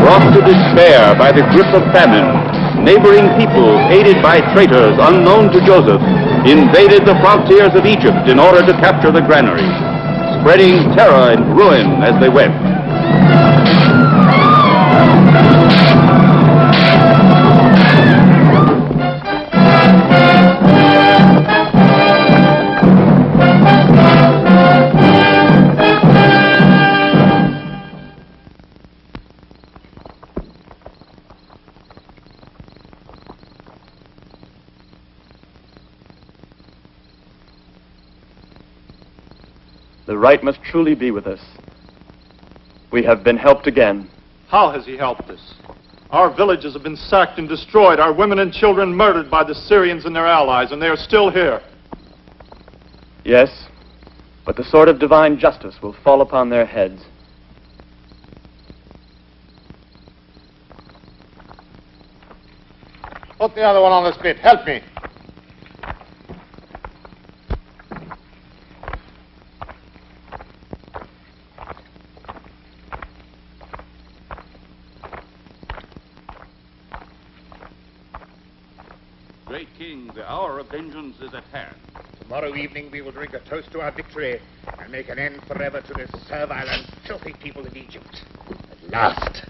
Brought to despair by the grip of famine, neighboring people, aided by traitors unknown to Joseph, invaded the frontiers of Egypt in order to capture the granaries, spreading terror and ruin as they went. The right must truly be with us. We have been helped again. How has he helped us? Our villages have been sacked and destroyed, our women and children murdered by the Syrians and their allies, and they are still here. Yes, but the sword of divine justice will fall upon their heads. Put the other one on the spit. Help me. Great King, the hour of vengeance is at hand. Tomorrow evening we will drink a toast to our victory and make an end forever to this servile and filthy people of Egypt. At last.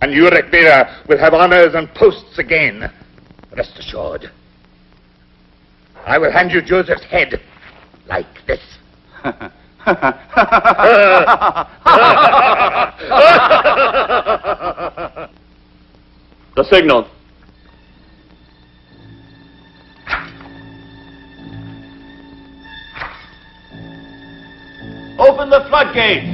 And you, Rekmira, will have honors and posts again. Rest assured. I will hand you Joseph's head like this. The signal. Open the floodgates!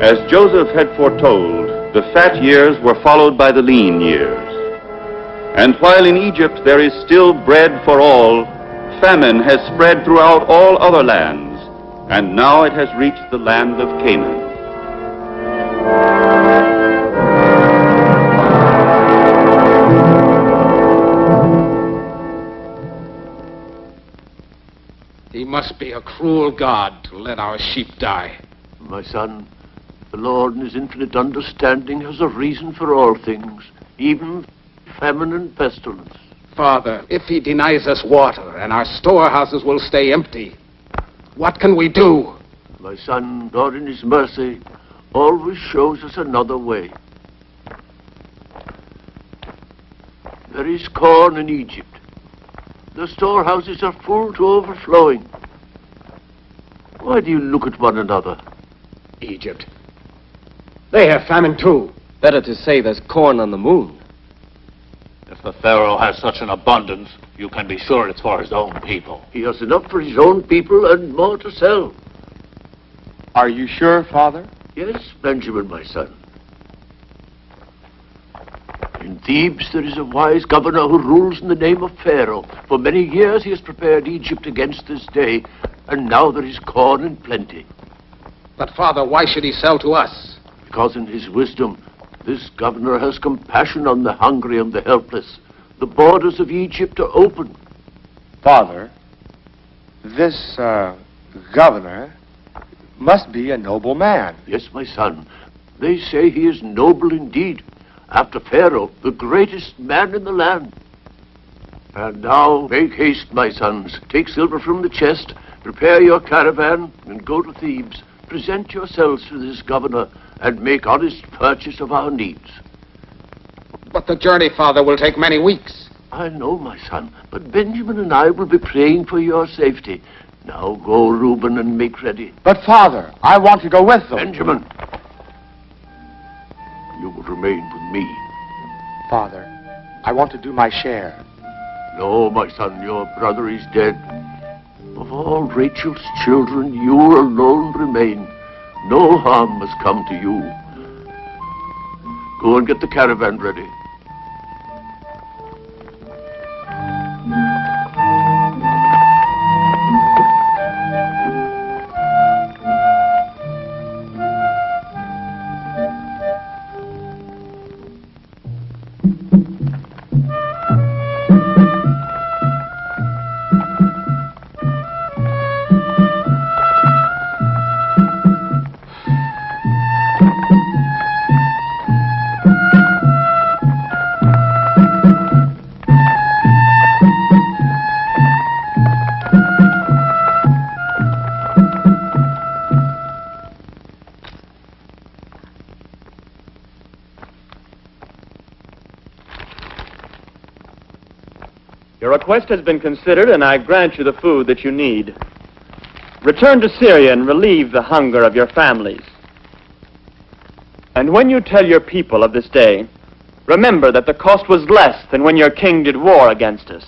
As Joseph had foretold, the fat years were followed by the lean years. And while in Egypt there is still bread for all, famine has spread throughout all other lands, and now it has reached the land of Canaan. He must be a cruel God to let our sheep die. My son, the Lord in his infinite understanding has a reason for all things, even famine and pestilence. Father, if he denies us water and our storehouses will stay empty, What can we do? My son, God in his mercy, always shows us another way. There is corn in Egypt. The storehouses are full to overflowing. Why do you look at one another? Egypt. They have famine too. Better to say there's corn on the moon. If the Pharaoh has such an abundance, you can be sure it's for his own people. He has enough for his own people and more to sell. Are you sure, Father? Yes, Benjamin, my son. In Thebes there is a wise governor who rules in the name of Pharaoh. For many years he has prepared Egypt against this day, and now there is corn in plenty. But, Father, why should he sell to us? Because in his wisdom, this governor has compassion on the hungry and the helpless. The borders of Egypt are open. Father, this governor must be a noble man. Yes, my son. They say he is noble indeed. After Pharaoh, the greatest man in the land. And now, make haste, my sons. Take silver from the chest, prepare your caravan, and go to Thebes. Present yourselves to this governor, and make honest purchase of our needs. But the journey, Father, will take many weeks. I know, my son, but Benjamin and I will be praying for your safety. Now go, Reuben, and make ready. But, Father, I want to go with them. Benjamin, you will remain with me. Father, I want to do my share. No, my son, your brother is dead. Of all Rachel's children, you alone remain. No harm must come to you. Go and get the caravan ready. Your request has been considered, and I grant you the food that you need. Return to Syria and relieve the hunger of your families. And when you tell your people of this day, remember that the cost was less than when your king did war against us.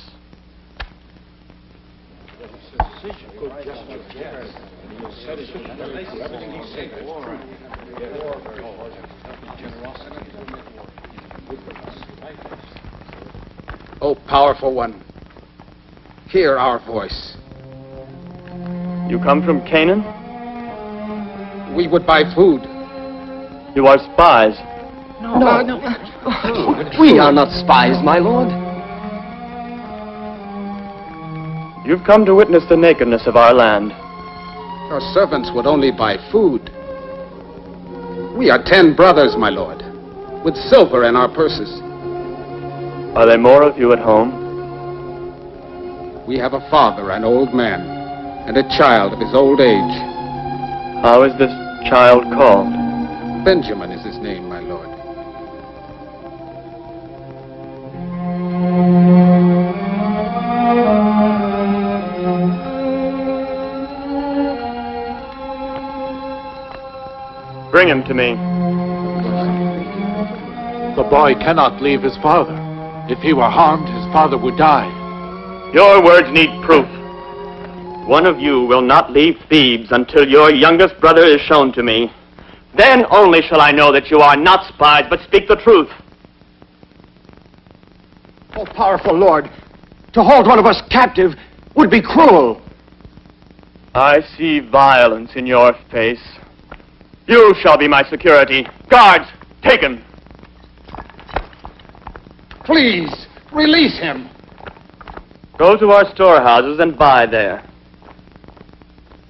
O powerful one, hear our voice. You come from Canaan? We would buy food. You are spies. No. We are not spies, my lord. You've come to witness the nakedness of our land. Your servants would only buy food. We are 10 brothers, my lord, with silver in our purses. Are there more of you at home? We have a father, an old man, and a child of his old age. How is this child called? Benjamin is his name, my lord. Bring him to me. The boy cannot leave his father. If he were harmed, his father would die. Your words need proof. One of you will not leave Thebes until your youngest brother is shown to me. Then only shall I know that you are not spies, but speak the truth. Oh, powerful Lord, to hold one of us captive would be cruel. I see violence in your face. You shall be my security. Guards, take him. Please, release him. Go to our storehouses and buy there.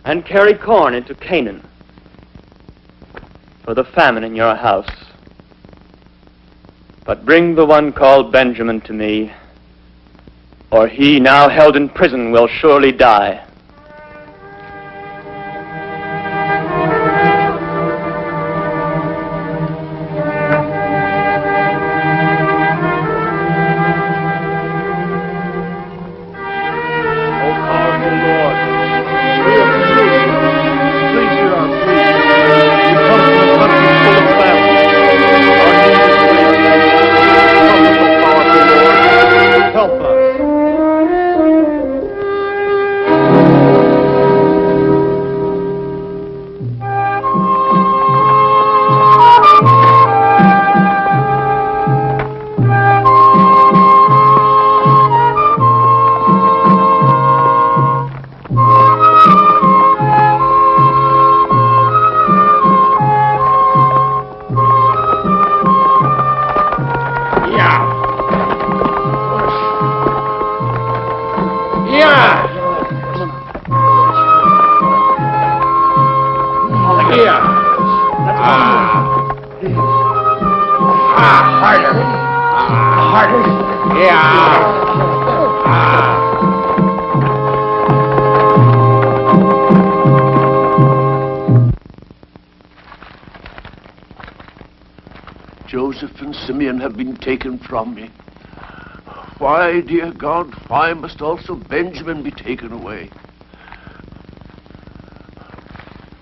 And carry corn into Canaan for the famine in your house. But bring the one called Benjamin to me, or he now held in prison will surely die. harder. Yeah. Joseph and Simeon have been taken from me. Why, dear God, why must also Benjamin be taken away?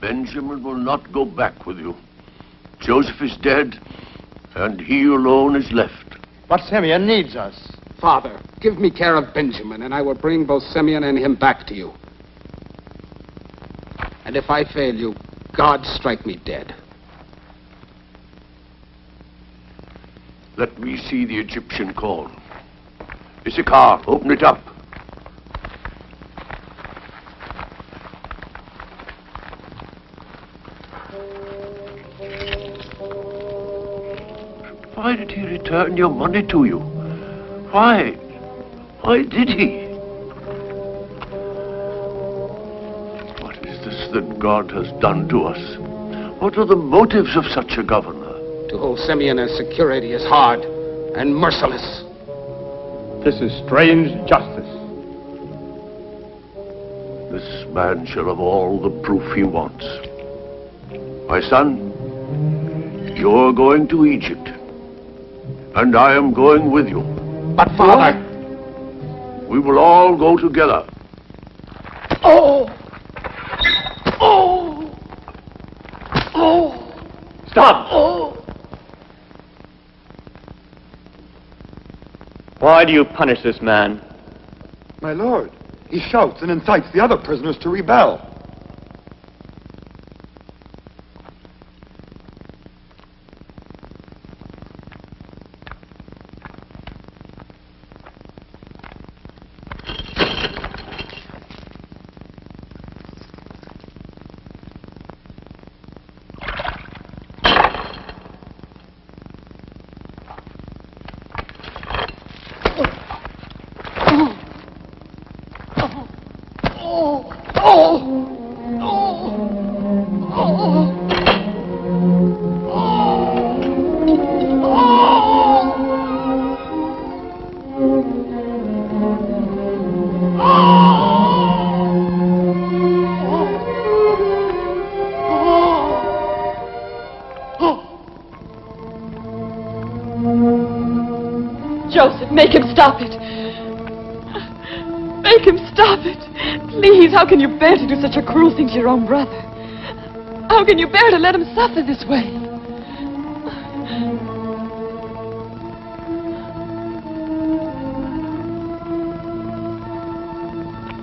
Benjamin will not go back with you. Joseph is dead, and he alone is left. But Simeon needs us. Father, give me care of Benjamin, and I will bring both Simeon and him back to you. And if I fail you, God strike me dead. Let me see the Egyptian call. Issachar, open it up. Why did he return your money to you? Why? Why did he? What is this that God has done to us? What are the motives of such a governor? To hold Simeon as security is hard and merciless. This is strange justice. This man shall have all the proof he wants. My son, you're going to Egypt, and I am going with you. But, Father... We will all go together. Oh! Oh! Oh! Stop! Oh! Why do you punish this man? My lord, he shouts and incites the other prisoners to rebel. Joseph, make him stop it. Make him stop it. Please, how can you bear to do such a cruel thing to your own brother? How can you bear to let him suffer this way?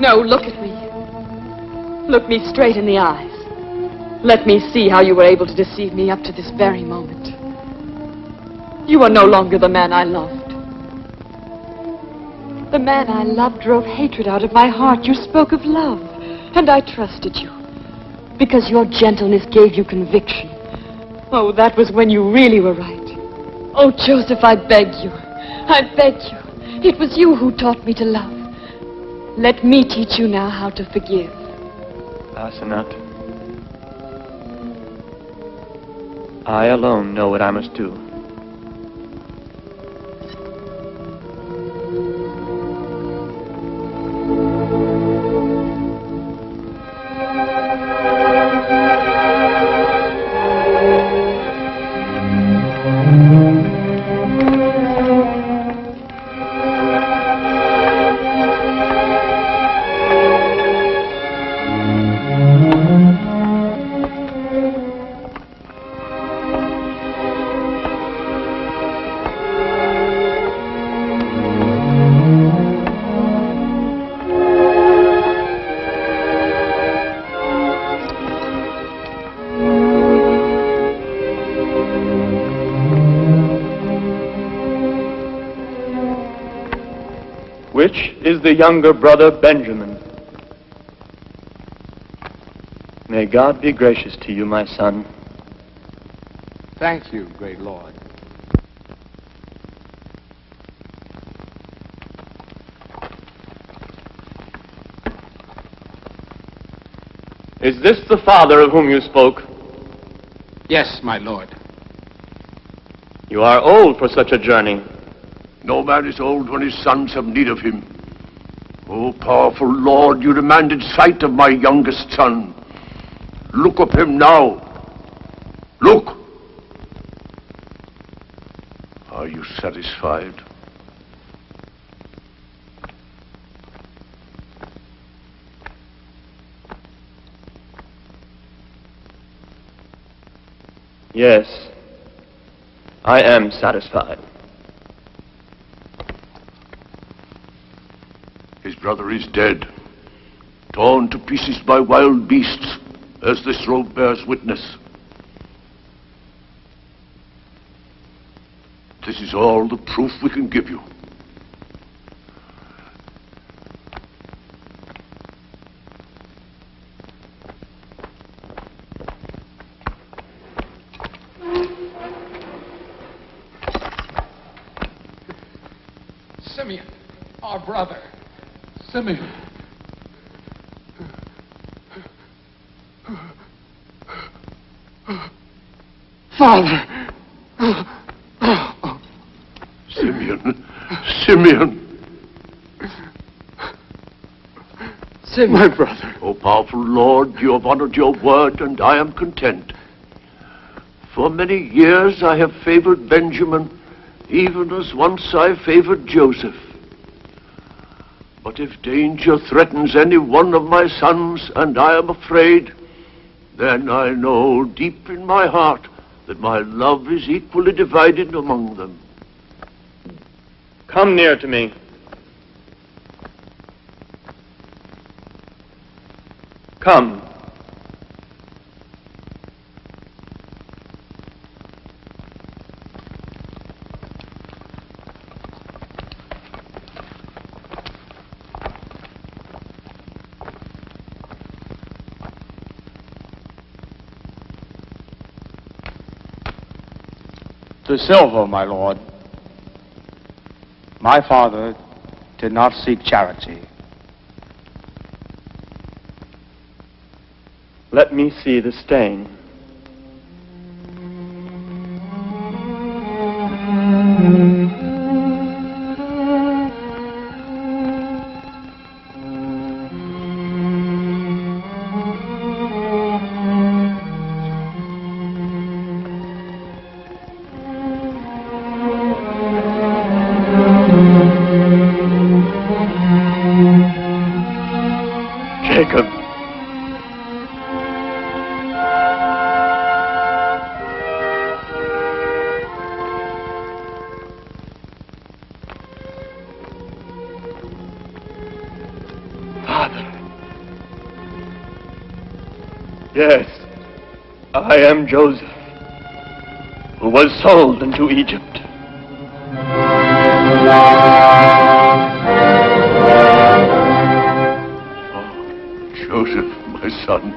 No, look at me. Look me straight in the eyes. Let me see how you were able to deceive me up to this very moment. You are no longer the man I loved. The man I loved drove hatred out of my heart. You spoke of love, and I trusted you, because your gentleness gave you conviction. Oh, that was when you really were right. Oh, Joseph, I beg you. I beg you. It was you who taught me to love. Let me teach you now how to forgive. Asenath, I alone know what I must do. Which is the younger brother Benjamin? May God be gracious to you, my son. Thank you, great Lord. Is this the father of whom you spoke? Yes, my lord. You are old for such a journey. No man is old when his sons have need of him. O powerful Lord, you demanded sight of my youngest son. Look of him now. Look. Are you satisfied? Yes, I am satisfied. His brother is dead, torn to pieces by wild beasts, as this robe bears witness. This is all the proof we can give you. Simeon, our brother. Simeon. Father. Simeon. Simeon. My brother. O powerful Lord, you have honored your word, and I am content. For many years I have favored Benjamin, even as once I favored Joseph. But if danger threatens any one of my sons, and I am afraid, then I know deep in my heart that my love is equally divided among them. Come near to me. Come. The silver, my lord. My father did not seek charity. Let me see the stain. Jacob. Father. Yes, I am Joseph, who was sold into Egypt. Joseph, my son.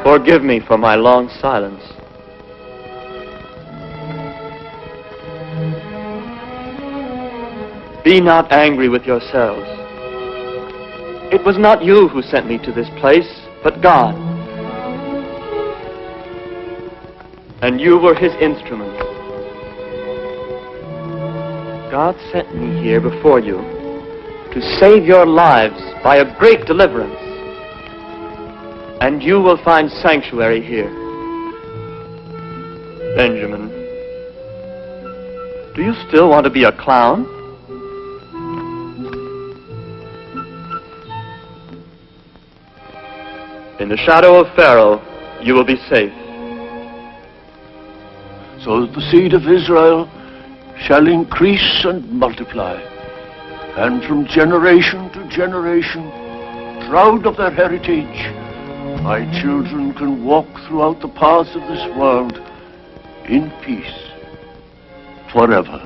Forgive me for my long silence. Be not angry with yourselves. It was not you who sent me to this place, but God. And you were his instrument. God sent me here before you to save your lives by a great deliverance. And you will find sanctuary here. Benjamin, do you still want to be a clown? In the shadow of Pharaoh, you will be safe. So that the seed of Israel shall increase and multiply, and from generation to generation, proud of their heritage, my children can walk throughout the paths of this world in peace forever.